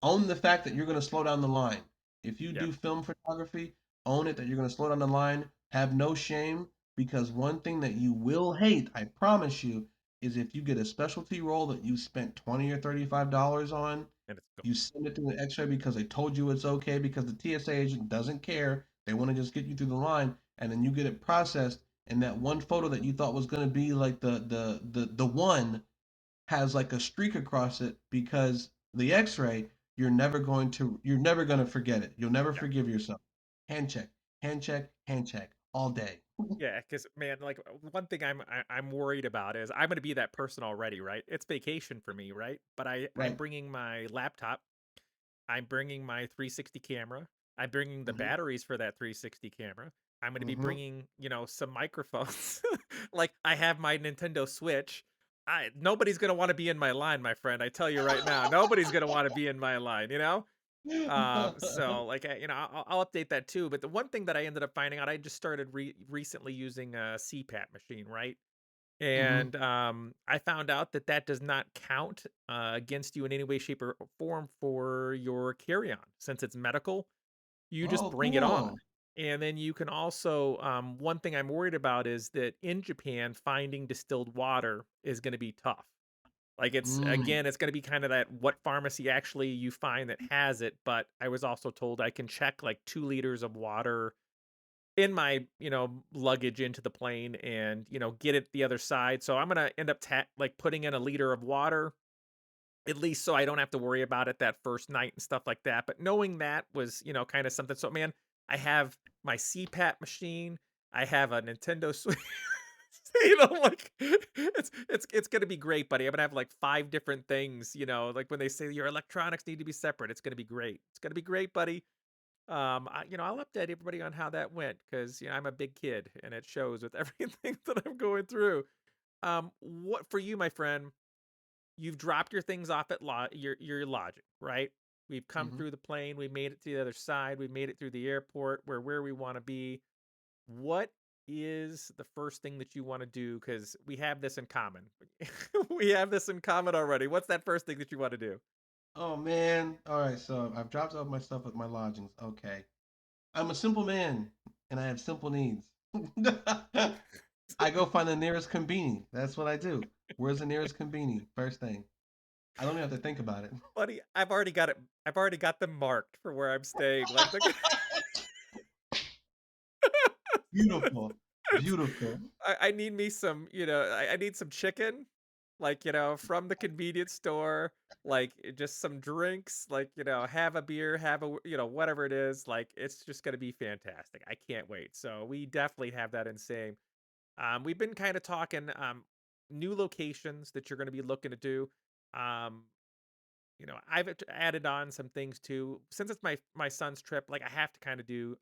own the fact that you're going to slow down the line. If you Yep. do film photography, own it that you're going to slow down the line. Have no shame, because one thing that you will hate, I promise you, is if you get a specialty roll that you spent $20 or $35 on, And it's gone. you send it through an X-ray because they told you it's okay because the TSA agent doesn't care. They want to just get you through the line, and then you get it processed, and that one photo that you thought was going to be like the one has like a streak across it because the X-ray, you're never going to forget it. You'll never Yeah. forgive yourself. Hand check, hand check, hand check all day. Yeah, because man, like one thing I'm worried about is I'm gonna be that person already, right? It's vacation for me, right? But I'm Right. bringing my laptop, I'm bringing my 360 camera, I'm bringing the Mhm. batteries for that 360 camera. I'm gonna be Mhm. bringing, some microphones. Like I have my Nintendo Switch. Nobody's gonna want to be in my line, my friend. I tell you right now, nobody's gonna want to be in my line. So like I'll update that too. But the one thing that I ended up finding out, I just started recently using a CPAP machine, right? Mhm. And I found out that that does not count against you in any way, shape, or form for your carry-on, since it's medical. You just Oh, bring it on, cool. and then you can also. One thing I'm worried about is that in Japan, finding distilled water is going to be tough. Like, it's Mm. again, it's gonna be kinda that what pharmacy actually you find that has it, but I was also told I can check, like, 2 liters of water in my, luggage into the plane and, get it the other side, so I'm gonna end up like, putting in a liter of water, at least so I don't have to worry about it that first night and stuff like that, but knowing that was, kinda something. So, man, I have my CPAP machine, I have a Nintendo Switch. Like it's gonna be great, buddy. I'm gonna have like 5 different things, like when they say your electronics need to be separate, it's gonna be great. It's gonna be great, buddy. I'll update everybody on how that went because I'm a big kid and it shows with everything that I'm going through. What for you, my friend? You've dropped your things off at your lodging, right? We've come Mhm. through the plane, we made it to the other side, we made it through the airport, we're where we want to be. What is the first thing that you wanna do? Do? Because we have this in common. We have this in common already. What's that first thing that you wanna do? Oh man. All right. So I've dropped off my stuff at my lodgings. Okay. I'm a simple man, and I have simple needs. I go find the nearest conveni. That's what I do. Where's the nearest conveni? First thing. I don't even have to think about it. Buddy, I've already got it. I've already got them marked for where I'm staying. Like, the Beautiful. Beautiful. I need me some, I need some chicken. like, from the convenience store, like just some drinks, like, have a beer, have a, whatever it is, like it's just going to be fantastic. I can't wait. So we definitely have that in same. We've been kind of talking new locations that you're going to be looking to do. Um, I've added on some things too. Since it's my son's trip, like I have to do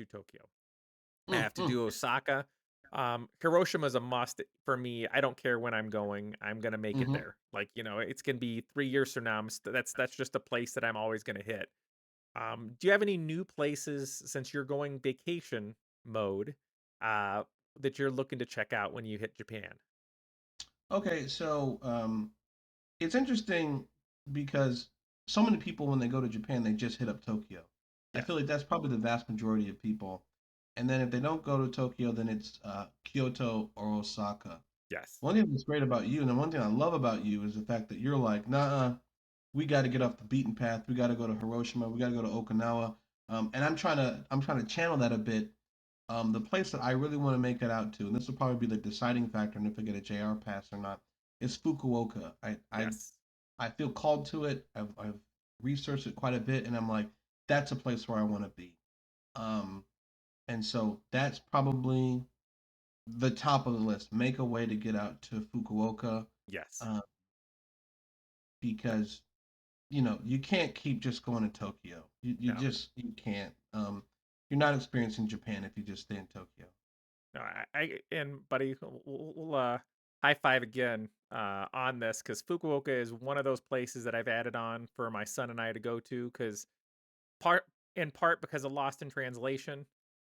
Tokyo. I Mm, have to mm, do Osaka. Hiroshima is a must for me. I don't care when I'm going. I'm gonna make it hmm. there. Like, it's gonna be 3 years from now. That's just a place that I'm always gonna hit. Do you have any new places since you're going vacation mode, uh, that you're looking to check out when you hit Japan? Okay, so it's interesting because so many people when they go to Japan, they just hit up Tokyo. I Yes. feel like that's probably the vast majority of people. And then if they don't go to Tokyo, then it's Kyoto or Osaka. Yes. One thing that's great about you, and the one thing I love about you, is the fact that you're like, nah, we got to get off the beaten path. We got to go to Hiroshima. We got to go to Okinawa. And I'm trying to channel that a bit. The place that I really want to make it out to, and this will probably be the deciding factor, and if I get a JR pass or not, is Fukuoka. Yes. I feel called to it. I've researched it quite a bit, and I'm like, that's a place where I want to be. Um, and so that's probably the top of the list. Make a way to get out to Fukuoka, Yes. uh, because you can't keep just going to Tokyo. No. You can't. You're not experiencing Japan if you just stay in Tokyo. No, and buddy, we'll high five again on this because Fukuoka is one of those places that I've added on for my son and I to go to because part in part because of Lost in Translation.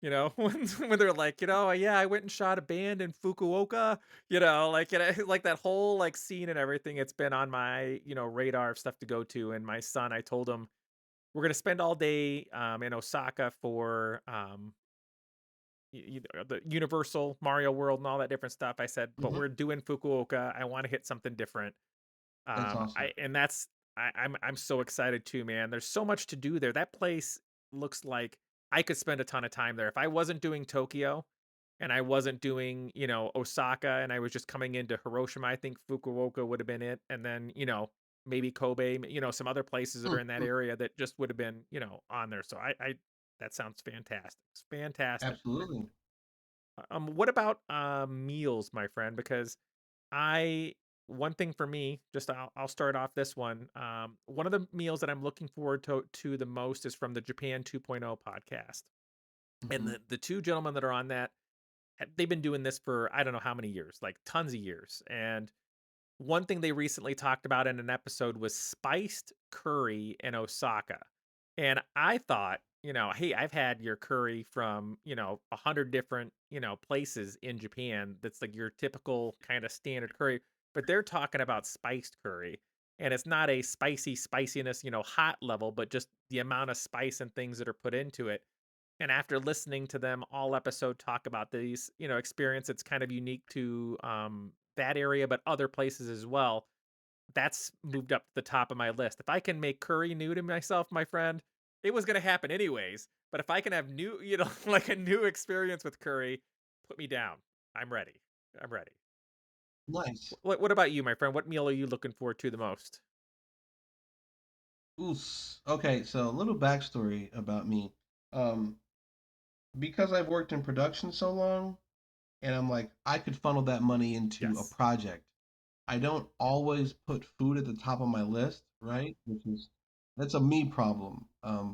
When they're like, yeah, I went and shot a band in Fukuoka. Like like that whole like scene and everything. It's been on my radar of stuff to go to. And my son, I told him we're gonna spend all day in Osaka for the Universal Mario World and all that different stuff. I said, but Hmm. we're doing Fukuoka. I want to hit something different. That's I awesome. and that's I'm so excited too, man. There's so much to do there. That place looks like I could spend a ton of time there. If I wasn't doing Tokyo and I wasn't doing, Osaka and I was just coming into Hiroshima, I think Fukuoka would have been it. And then, maybe Kobe, some other places that are Mm, in that mm, area that just would have been, on there. So I that sounds fantastic. It's fantastic. absolutely. What about meals, my friend? Because I one thing for me, just I'll start off this one. One of the meals that I'm looking forward to the most is from the Japan 2.0 podcast, and Hmm. the two gentlemen that are on that, they've been doing this for I don't know how many years, like tons of years, and one thing they recently talked about in an episode was spiced curry in Osaka. And I thought, hey, I've had your curry from, 100 different, places in Japan. That's like your typical kind of standard curry. But they're talking about spiced curry. And it's not a spiciness, hot level, but just the amount of spice and things that are put into it. And after listening to them all episode talk about these, experience, it's kind of unique to that area, but other places as well. That's moved up to the top of my list. If I can make curry new to myself, my friend, it was going to happen anyways. But if I can have new, like a new experience with curry, put me down. I'm ready. I'm ready. Nice. What about you, my friend? What meal are you looking forward to the most? Oos. Okay, so a little backstory about me. Um, because I've worked in production so long, and I'm like, I could funnel that money into a Yes. project. I don't always put food at the top of my list, right? Which is that's a me problem.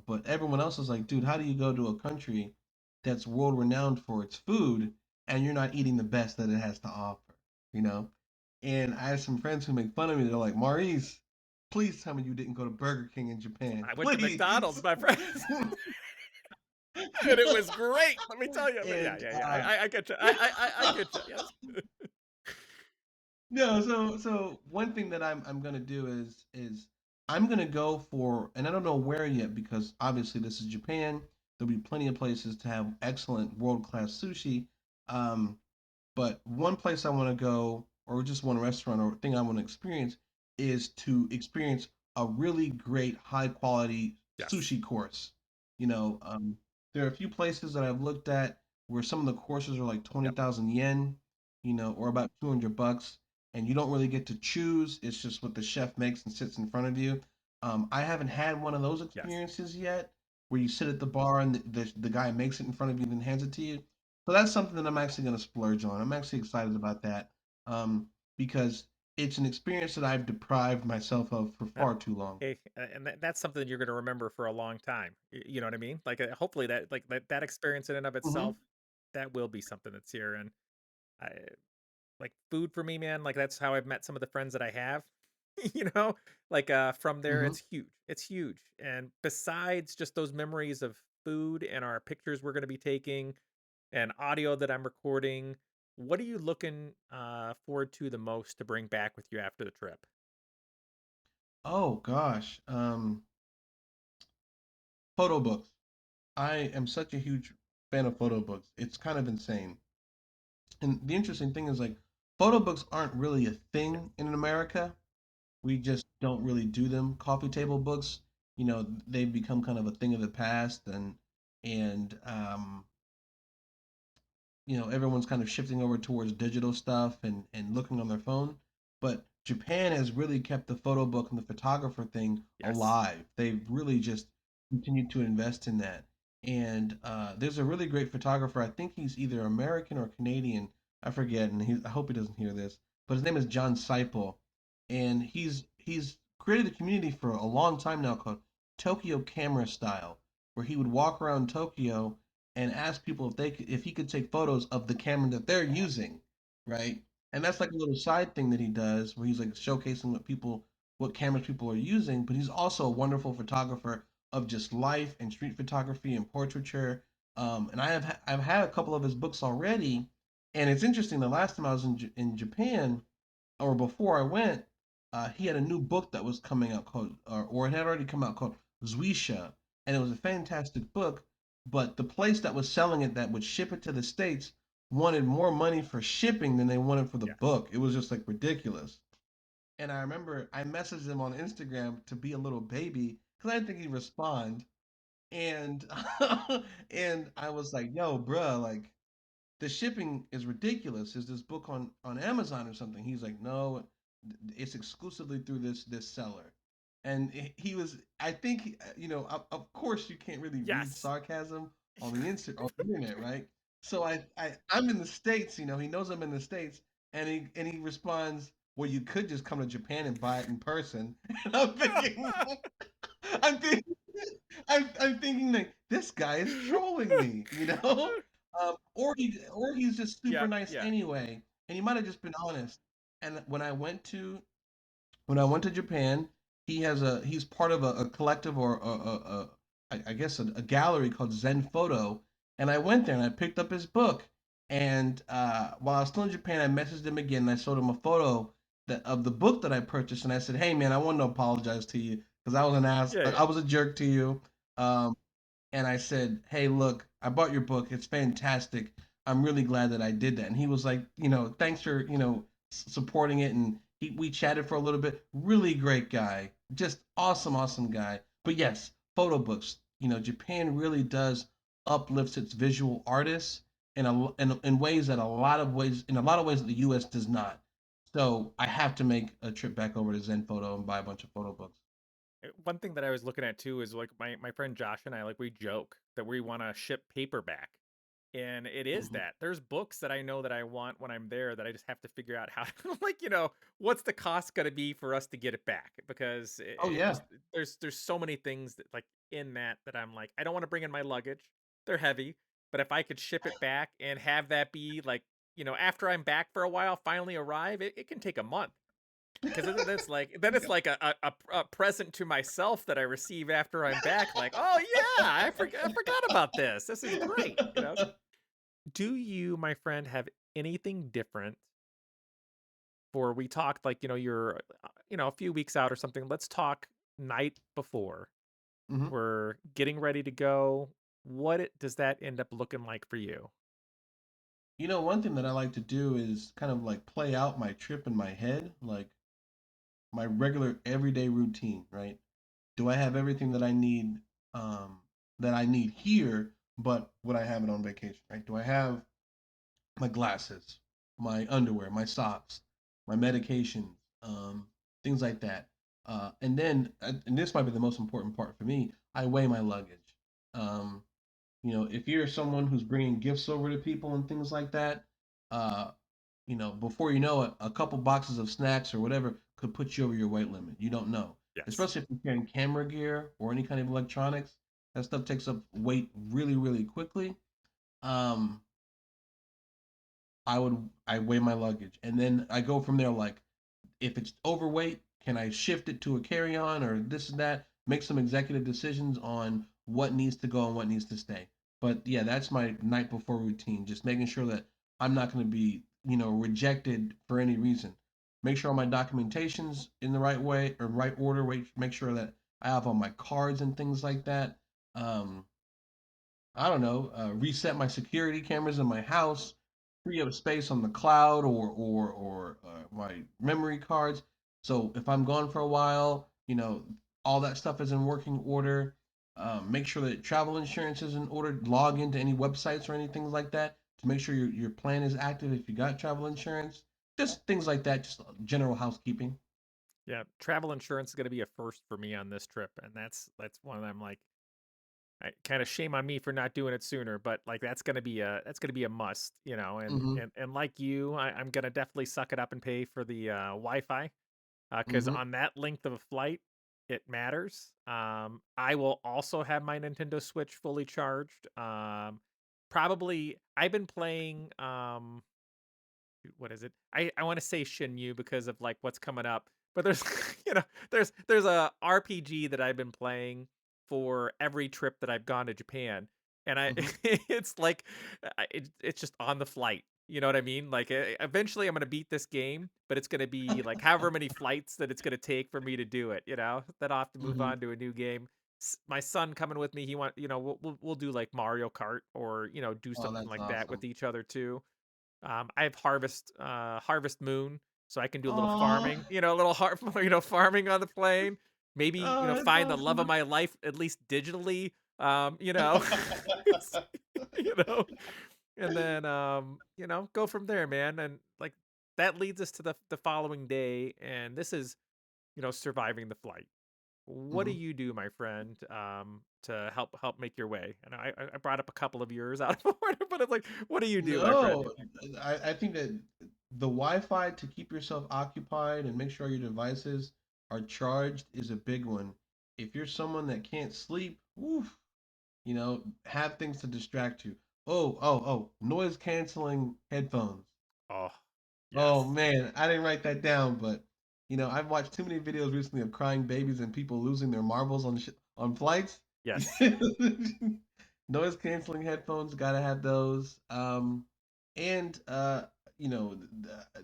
But everyone else is like, dude, how do you go to a country that's world renowned for its food and you're not eating the best that it has to offer, you know? And I have some friends who make fun of me. They're like, Maurice, please tell me you didn't go to Burger King in Japan, I went to please. McDonald's, my friend. And it was great. Let me tell you. Yeah, and yeah, yeah. I get you. I get you. Yes. No, so one thing that I'm gonna do is I'm gonna go for, and I don't know where yet because obviously this is Japan. There'll be plenty of places to have excellent world-class sushi. Um, but one place I want to go, or just one restaurant or thing I want to experience, is to experience a really great high quality Yes. sushi course. You know, there are a few places that I've looked at where some of the courses are like Yep. 20,000 yen, or about $200. and you don't really get to choose. It's just what the chef makes and sits in front of you. I haven't had one of those Yes. experiences yet, where you sit at the bar and the guy makes it in front of you and then hands it to you. So that's something that I'm actually going to splurge on. I'm actually excited about that, because it's an experience that I've deprived myself of for Uh, far too long. Hey, and that's something you're going to remember for a long time. You know what I mean? Like, hopefully that like that experience in and of Hmm. itself, that will be something that's here. And I like food for me, man. Like that's how I've met some of the friends that I have. You know, like from there, Hmm. it's huge. It's huge. And besides just those memories of food and our pictures we're going to be taking and audio that I'm recording, what are you looking forward to the most to bring back with you after the trip? Oh gosh, photo books. I am such a huge fan of photo books. It's kind of insane. And the interesting thing is like photo books aren't really a Yeah. thing in America. We just don't really do them. Coffee table books, they've become kind of a thing of the past, and everyone's kind of shifting over towards digital stuff and looking on their phone. But Japan has really kept the photo book and the photographer thing Yes. alive. They've really just continued to invest in that. And there's a really great photographer. I think he's either American or Canadian. I forget, and I hope he doesn't hear this. But his name is John Seipel, and he's created a community for a long time now called Tokyo Camera Style, where he would walk around Tokyo and ask people if he could take photos of the camera that they're using, right? And that's like a little side thing that he does where he's like showcasing what cameras people are using, but he's also a wonderful photographer of just life and street photography and portraiture. And I've had a couple of his books already, and it's interesting. The last time I was in Japan, or before I went, he had a new book that was coming out called, or it had already come out called Zuisha, and it was a fantastic book. But the place that was selling it, that would ship it to the States, wanted more money for shipping than they wanted for the Yes. book. It was just like ridiculous. And I remember I messaged him on Instagram to be a little baby because I didn't think he'd respond. And and I was like, "Yo, bruh, like the shipping is ridiculous. Is this book on Amazon or something?" He's like, "No, it's exclusively through this seller." And he was, I think, of course you can't really read Yes. sarcasm on the internet, right? So I'm in the States. He knows I'm in the States, and he responds, "Well, you could just come to Japan and buy it in person." And I'm thinking, I'm thinking, I'm thinking like this guy is trolling me, or he's just super Yep. nice Yeah. anyway, and he might have just been honest. And when I went to Japan, he's part of a collective, or I guess a gallery called Zen Photo, and I went there and I picked up his book, and while I was still in Japan, I messaged him again and I showed him a photo of the book that I purchased, and I said, "Hey man, I want to apologize to you because I was an ass, Yeah. I Yeah. was a jerk to you." Um, and I said, "Hey, look, I bought your book. It's fantastic. I'm really glad that I did that." And he was like, "Thanks for supporting it." And we chatted for a little bit. Really great guy, just awesome, awesome guy. But yes, photo books. Japan really does uplifts its visual artists in ways that a lot of ways that the U.S. does not. So I have to make a trip back over to Zen Photo and buy a bunch of photo books. One thing that I was looking at too is like my friend Josh and I, like, we joke that we want to ship paperback. And it is Hmm. that there's books that I know that I want when I'm there that I just have to figure out how to like, what's the cost going to be for us to get it back? Because Oh it yeah. just there's so many things that like in that I'm like, I don't want to bring in my luggage. They're heavy, but if I could ship it back and have that be like, after I'm back for a while, finally arrive, it can take a month. Because then it's like a present to myself that I receive after I'm back. Like, oh yeah, I forgot about this. This is great. Do you, my friend, have anything different for we talked like, you're a few weeks out or something. Let's talk night before. Hmm. We're getting ready to go. Does that end up looking like for you? One thing that I like to do is kind of like play out my trip in my head, like my regular everyday routine, right? Do I have everything um, that I need here, but would I have it on vacation, right? Do I have my glasses, my underwear, my socks? my medications, things like that. And then, and this might be the most important part for me, I weigh my luggage. Um, if you're someone who's bringing gifts over to people and things like that, uh, before you know it, a couple boxes of snacks or whatever could put you over your weight limit. You don't know, Yes. especially if you're carrying camera gear or any kind of electronics. That stuff takes up weight really, really quickly. Um, I weigh my luggage, and then I go from there. Like, if it's overweight, can I shift it to a carry-on or this and that? Make some executive decisions on what needs to go and what needs to stay. But yeah, that's my night before routine. Just making sure that I'm not going to be, rejected for any reason. Make sure all my documentation's in the right way or right order. Make sure that I have all my cards and things like that. Um, I don't know, reset my security cameras in my house, free up space on the cloud or my memory cards. So if I'm gone for a while, all that stuff is in working order. Make sure that travel insurance is in order. Log into any websites or anything like that to make sure your plan is active if you got travel insurance. Just things like that, just general housekeeping. Yeah, travel insurance is going to be a first for me on this trip, and that's one of them. Like, kind of shame on me for not doing it sooner, but like that's gonna be a must, Mm-hmm. and like you, I'm gonna definitely suck it up and pay for the Wi-Fi, because Mm-hmm. on that length of a flight, it matters. I will also have my Nintendo Switch fully charged. Probably I've been playing what is it? I want to say Shenmue because of like what's coming up. But there's there's a RPG that I've been playing for every trip that I've gone to Japan, and I Mm-hmm. it's like it's just on the flight. You know what I mean? Like eventually I'm gonna beat this game, but it's gonna be like however many flights that it's gonna take for me to do it. Then I'll have to move Mm-hmm. on to a new game. My son coming with me, he want we'll do like Mario Kart or do Oh, something that's like that with awesome. each other too. I have Harvest Moon, so I can do a little Oh, farming. A little farming on the plane. Maybe oh, that's find the love of awesome. my life at least digitally. It's- you know, and then go from there, man. And like that leads us to the following day, and this is surviving the flight. What do Mhm. you do, my friend, to help make your way? And I brought up a couple of yours out of order, but it's like, what do you do, my friend? No, I think that the Wi-Fi to keep yourself occupied and make sure your devices are charged is a big one. If you're someone that can't sleep, oof, have things to distract you. Oh, noise canceling headphones. Oh, Oh yes. man, I didn't write that down, but I've watched too many videos recently of crying babies and people losing their marbles on flights. Yes. Noise canceling headphones, gotta have those. And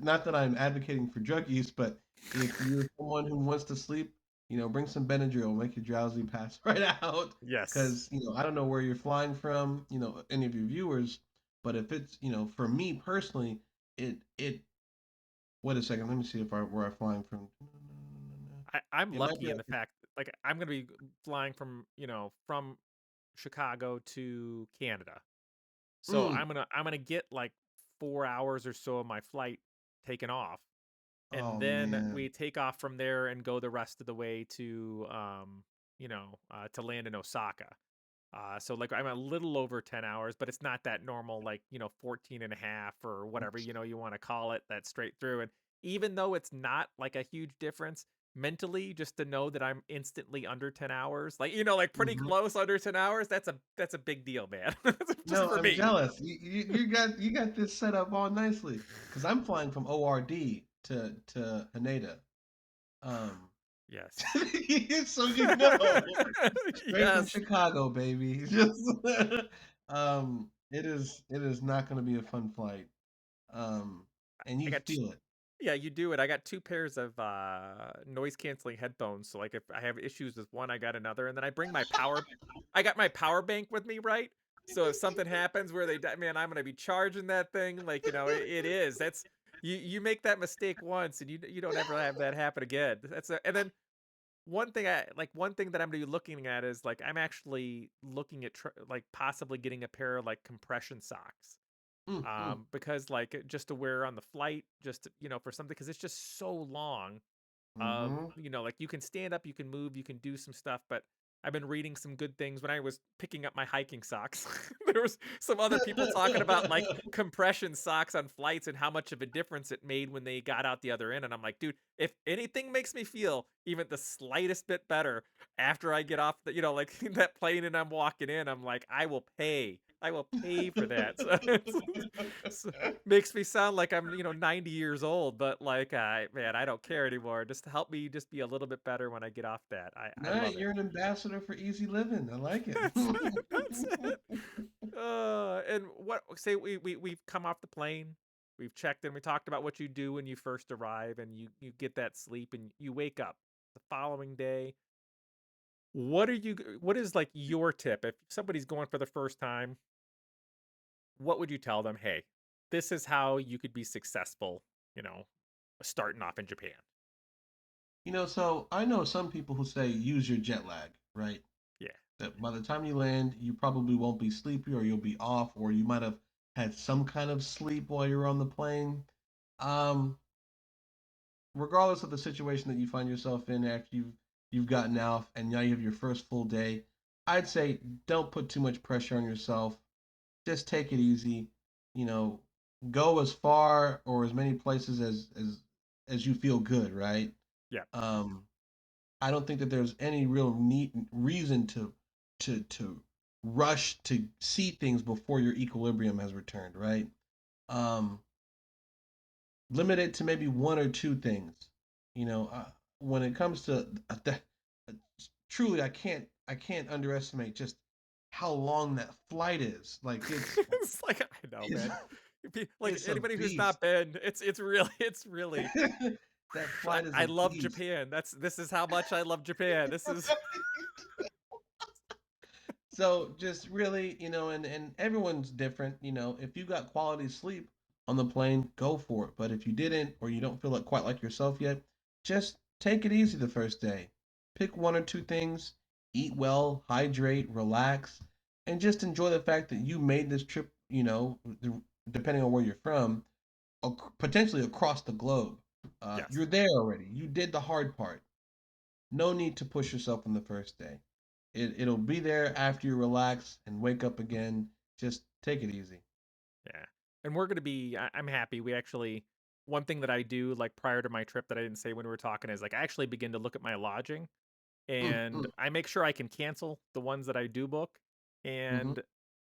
not that I'm advocating for drug use, but if you're someone who wants to sleep, bring some Benadryl, make your drowsy pass right out. Yes. Because I don't know where you're flying from, any of your viewers, but if it's for me personally, it wait a second. Let me see if where I'm flying from. I'm It might lucky be in the like fact like I'm gonna be flying from Chicago to Canada. So mm, I'm gonna get like 4 hours or so of my flight taken off. And oh then man. we take off from there and go the rest of the way to land in Osaka. So like I'm a little over 10 hours, but it's not that normal, like, 14 and a half or whatever, you want to call it, that straight through. And even though it's not like a huge difference mentally, just to know that I'm instantly under 10 hours, like, like pretty Hmm. close under 10 hours, that's a big deal, man. Just No, for I'm me. jealous. You got this set up all nicely because I'm flying from ORD to Haneda. Um, Yes. so straight from Yes. Chicago, baby. Just it is not going to be a fun flight. Um, and I you got feel it. Yeah, you do it. I got two pairs of noise canceling headphones. So like if I have issues with one, I got another, and then I got my power bank with me, right? So if something happens where they die, man, I'm gonna be charging that thing. Like it is. That's you make that mistake once, and you don't ever have that happen again. And then one thing that I'm gonna be looking at is like I'm actually looking at like possibly getting a pair of like compression socks Mm. because like just to wear on the flight, just for something, because it's just so long. Mhm. Like you can stand up, you can move, you can do some stuff, but I've been reading some good things when I was picking up my hiking socks. There was some other people talking about like compression socks on flights and how much of a difference it made when they got out the other end. And I'm like, dude, if anything makes me feel even the slightest bit better after I get off like that plane and I'm walking in, I'm like, I will pay. I will pay for that. So makes me sound like I'm 90 years old, but like man, I don't care anymore. Just to help me just be a little bit better when I get off that. I Nah, love it. you're an ambassador for easy living. I like it. That's it. That's it. And what say we've come off the plane, we've checked in, we talked about what you do when you first arrive and you get that sleep and you wake up the following day. What is like your tip if somebody's going for the first time? What would you tell them? Hey, this is how you could be successful, you know, starting off in Japan. So I know some people who say use your jet lag, right? Yeah. That by the time you land, you probably won't be sleepy or you'll be off or you might have had some kind of sleep while you're on the plane. Um, Regardless of the situation that you find yourself in after you've gotten out and now you have your first full day, I'd say don't put too much pressure on yourself. Just take it easy. You know, go as far or as many places as you feel good, right? Yeah. Um, I don't think that there's any real need reason to rush to see things before your equilibrium has returned, right? Um, Limit it to maybe one or two things. When it comes to uh, truly, I can't underestimate just how long that flight is. Like It's like I know, it's man. Like it's a anybody who's beast. not been, it's really That flight is I a love beast. Japan. This is how much I love Japan. This is So just really, and everyone's different. If you got quality sleep on the plane, go for it. But if you didn't, or you don't feel like quite like yourself yet, just take it easy the first day. Pick one or two things, eat well, hydrate, relax, and just enjoy the fact that you made this trip. Depending on where you're from, potentially across the globe. yes. You're there already. You did the hard part. No need to push yourself on the first day. It'll be there after you relax and wake up again. Just take it easy. Yeah. And we're gonna be I'm happy. We actually one thing that I do like prior to my trip that I didn't say when we were talking is like I actually begin to look at my lodging Mm, and mm, I make sure I can cancel the ones that I do book, hmm. and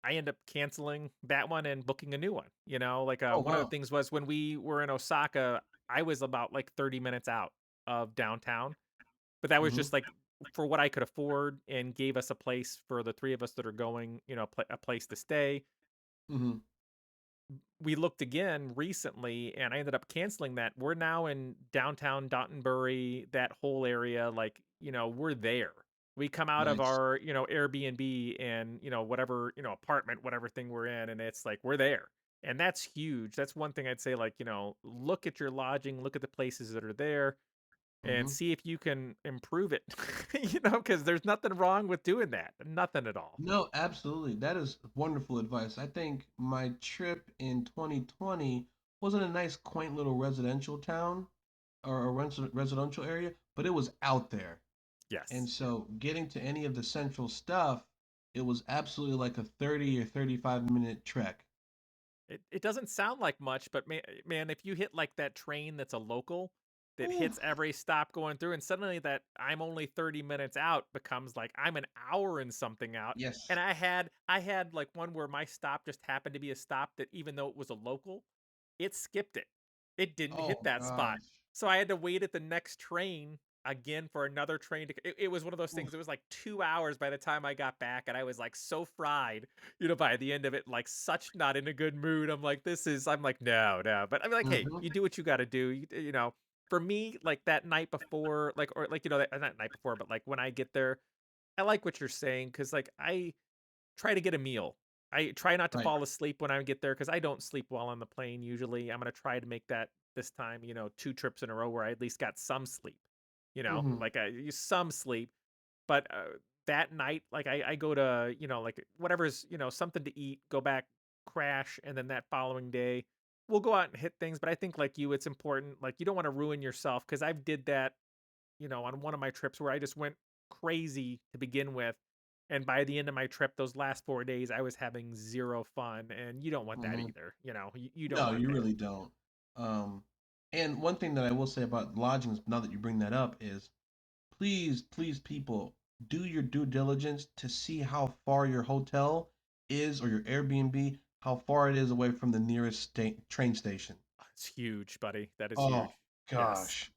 I end up canceling that one and booking a new one. Like Oh one of the wow. things was when we were in Osaka, I was about like 30 minutes out of downtown, but that was Hmm. just like for what I could afford and gave us a place for the three of us that are going, a place to stay. Hmm. We looked again recently and I ended up canceling that. We're now in downtown Dotonbury, that whole area. Like, we're there. We come out of Nice. our, Airbnb and, whatever, apartment, whatever thing we're in. And it's like, we're there. And that's huge. That's one thing I'd say, like, look at your lodging, look at the places that are there and Hmm. see if you can improve it, because there's nothing wrong with doing that. Nothing at all. No, absolutely. That is wonderful advice. I think my trip in 2020 was in a nice, quaint little residential town or a residential area, but it was out there. And Yes. so getting to any of the central stuff, it was absolutely like a 30 or 35-minute trek. It doesn't sound like much, but man, if you hit like that train that's a local that hits Oof. every stop going through, and suddenly that I'm only 30 minutes out becomes like I'm an hour and something out. Yes. And I had like one where my stop just happened to be a stop that even though it was a local, it skipped it. It didn't hit Oh that spot. gosh. So I had to wait at the next train again for another train to it was one of those things. Oof. It was like 2 hours by the time I got back, and I was like so fried by the end of it, like such not in a good mood. I'm like, no, no. But I'm like, hey, Hmm. you do what you got to do. For me, like that night before, like, or like, that not night before, but like when I get there, I like what you're saying because like I try to get a meal. I try not to Right. fall asleep when I get there because I don't sleep well on the plane usually. I'm gonna try to make that this time, two trips in a row where I at least got some sleep. Hmm. Like some sleep, but that night, like I go to like whatever's something to eat, go back crash, and then that following day we'll go out and hit things. But I think like you, it's important. Like you don't want to ruin yourself because I've did that, on one of my trips where I just went crazy to begin with. And by the end of my trip, those last 4 days, I was having zero fun. And you don't want that Hmm. either. You don't No, want you that. really don't. Um, and one thing that I will say about lodgings, now that you bring that up, is please, please, people, do your due diligence to see how far your hotel is or your Airbnb, how far it is away from the nearest train station. It's huge, buddy. That is Oh huge. Yes. gosh,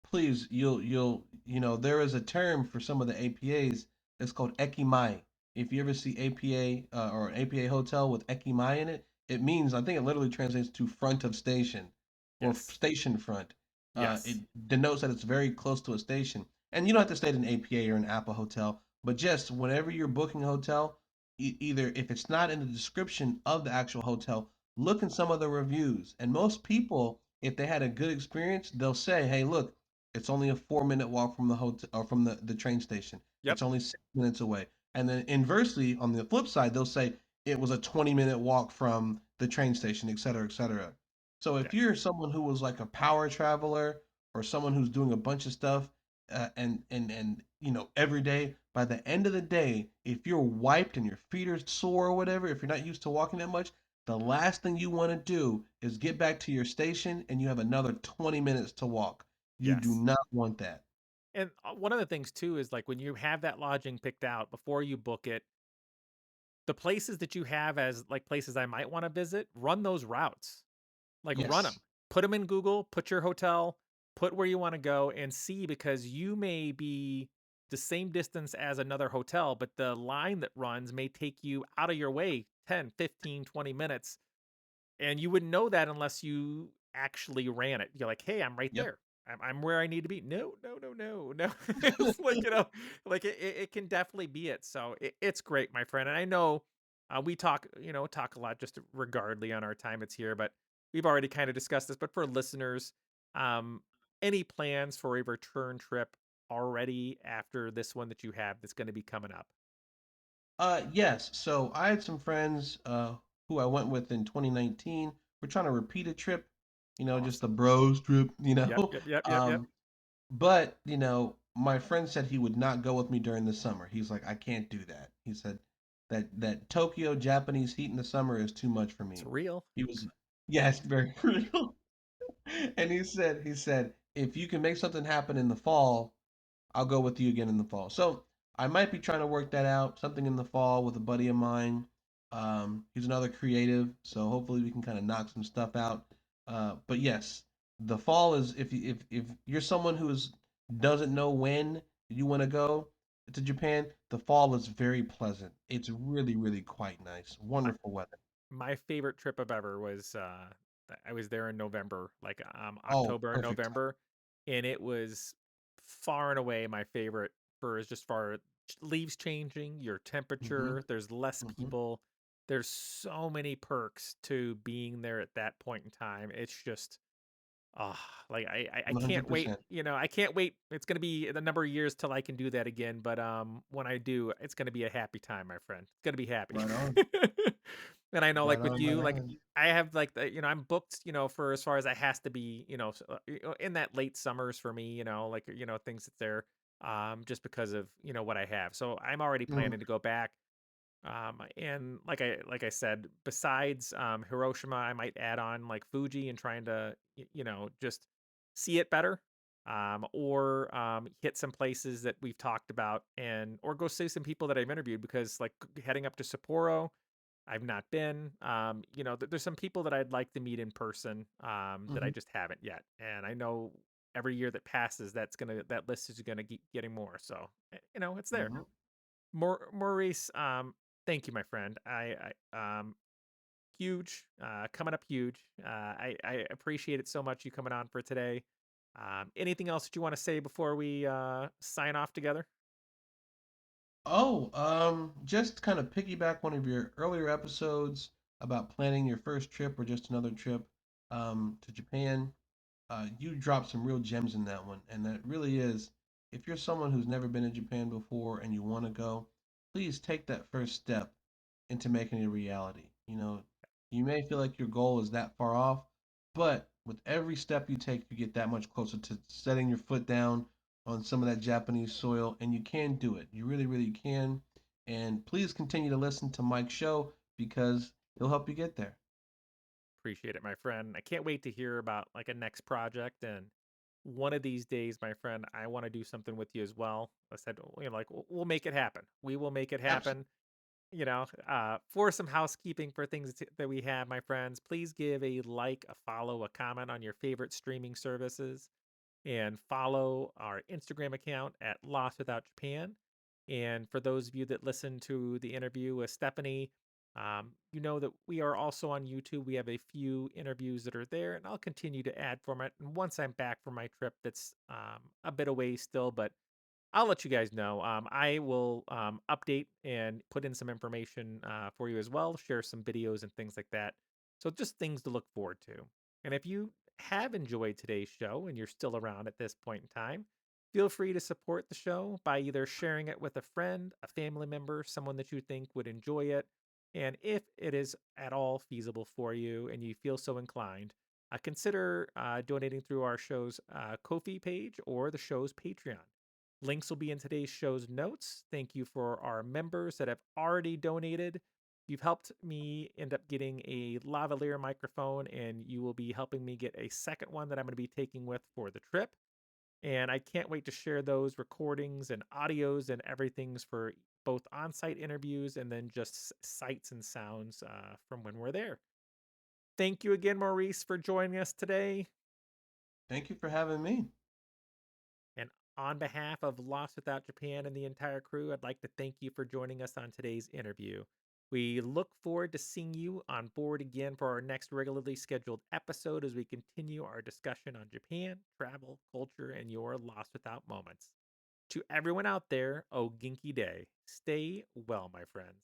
please, there is a term for some of the APAs. It's called ekimai. If you ever see APA or an APA hotel with ekimai in it, it means, I think it literally translates to front of station or Yes. station front. It Yes. denotes that it's very close to a station. And you don't have to stay at an APA or an Apple hotel, but just whenever you're booking a hotel, either if it's not in the description of the actual hotel, look in some of the reviews. And most people, if they had a good experience, they'll say, "Hey, look, it's only a 4 minute walk from the hotel or from the train station. Yep. It's only 6 minutes away." And then inversely, on the flip side, they'll say it was a 20-minute walk from the train station, et cetera, et cetera. So Yeah. if you're someone who was like a power traveler or someone who's doing a bunch of stuff and every day, by the end of the day, if you're wiped and your feet are sore or whatever, if you're not used to walking that much, the last thing you want to do is get back to your station and you have another 20 minutes to walk. You do Yes. not want that. And one of the things too is like when you have that lodging picked out before you book it, the places that you have as like places I might want to visit, run those routes. Like run them. Yes. Put them in Google, put your hotel, put where you want to go and see because you may be the same distance as another hotel, but the line that runs may take you out of your way 10, 15, 20 minutes. And you wouldn't know that unless you actually ran it. You're like, hey, I'm right Yep. there. I'm where I need to be. No, no, no, no, no. It's like, like it can definitely be it. So it's great, my friend. And I know we talk a lot just regardless on our time it's here, but we've already kind of discussed this. But for listeners, um, any plans for a return trip already after this one that you have that's going to be coming up? Yes. So I had some friends who I went with in 2019. We're trying to repeat a trip, just a Awesome. bros trip, Yep, yep, yep, yep, yep. Um, but my friend said he would not go with me during the summer. He's like, I can't do that. He said that Tokyo Japanese heat in the summer is too much for It's me. real. He was, yes, very real. And he said, if you can make something happen in the fall, I'll go with you again in the fall. So I might be trying to work that out, something in the fall with a buddy of mine. He's another creative, so hopefully we can kind of knock some stuff out. But yes, the fall is if you're someone who doesn't know when you want to go to Japan, the fall is very pleasant. It's really, really quite nice. Wonderful weather. My favorite trip of ever was I was there in November, like Oh, October and perfect November, and it was far and away my favorite for as just far leaves changing, your time. Hmm. temperature, there's less Hmm. people. There's so many perks to being there at that point in time. It's just ah, like I can't wait, 100%. I can't wait. It's gonna be the number of years till I can do that again. But when I do, it's gonna be a happy time, my friend. It's gonna be happy. Right on. And I know Right like with on. Right you, like on. I have like I'm booked, for as far as I has to be, in that late summers for me, like things that's there, just because of what I have. So I'm already Mm, planning to go back. And like I said, besides Hiroshima, I might add on like Fuji and trying to just see it better. Or hit some places that we've talked about and or go see some people that I've interviewed because like heading up to Sapporo, I've not been. There's some people that I'd like to meet in person that I mhm, just haven't yet. And I know every year that passes, that list is gonna keep getting more. So it's there. mhm. Maurice, thank you, my friend. I huge, coming up huge. I appreciate it so much you coming on for today. Anything else that you want to say before we sign off together? Oh, just kind of piggyback one of your earlier episodes about planning your first trip or just another trip to Japan. You dropped some real gems in that one, and that really is, if you're someone who's never been to Japan before and you want to go, please take that first step into making it a reality. You know, you may feel like your goal is that far off, but with every step you take, you get that much closer to setting your foot down on some of that Japanese soil, and you can do it. You really, really can. And please continue to listen to Mike's show because he'll help you get there. Appreciate it, my friend. I can't wait to hear about like a next project. And one of these days, my friend, I want to do something with you as well. I said, like we'll make it happen. We will make it Absolutely. happen. For some housekeeping for things that we have, my friends, please give a like, a follow, a comment on your favorite streaming services, and follow our Instagram account at Lost Without Japan. And for those of you that listen to the interview with Stephanie, you know that we are also on YouTube. We have a few interviews that are there, and I'll continue to add format. And once I'm back from my trip, that's a bit away still, but I'll let you guys know. I will update and put in some information for you as well, share some videos and things like that. So just things to look forward to. And if you have enjoyed today's show and you're still around at this point in time, feel free to support the show by either sharing it with a friend, a family member, someone that you think would enjoy it. And if it is at all feasible for you and you feel so inclined, consider donating through our show's Ko-fi page or the show's Patreon. Links will be in today's show's notes. Thank you for our members that have already donated. You've helped me end up getting a lavalier microphone, and you will be helping me get a second one that I'm going to be taking with for the trip. And I can't wait to share those recordings and audios and everything's for both on site interviews and then just sights and sounds from when we're there. Thank you again, Maurice, for joining us today. Thank you for having me. And on behalf of Lost Without Japan and the entire crew, I'd like to thank you for joining us on today's interview. We look forward to seeing you on board again for our next regularly scheduled episode as we continue our discussion on Japan, travel, culture, and your Lost Without moments. To everyone out there, oh Ginky Day, stay well, my friends.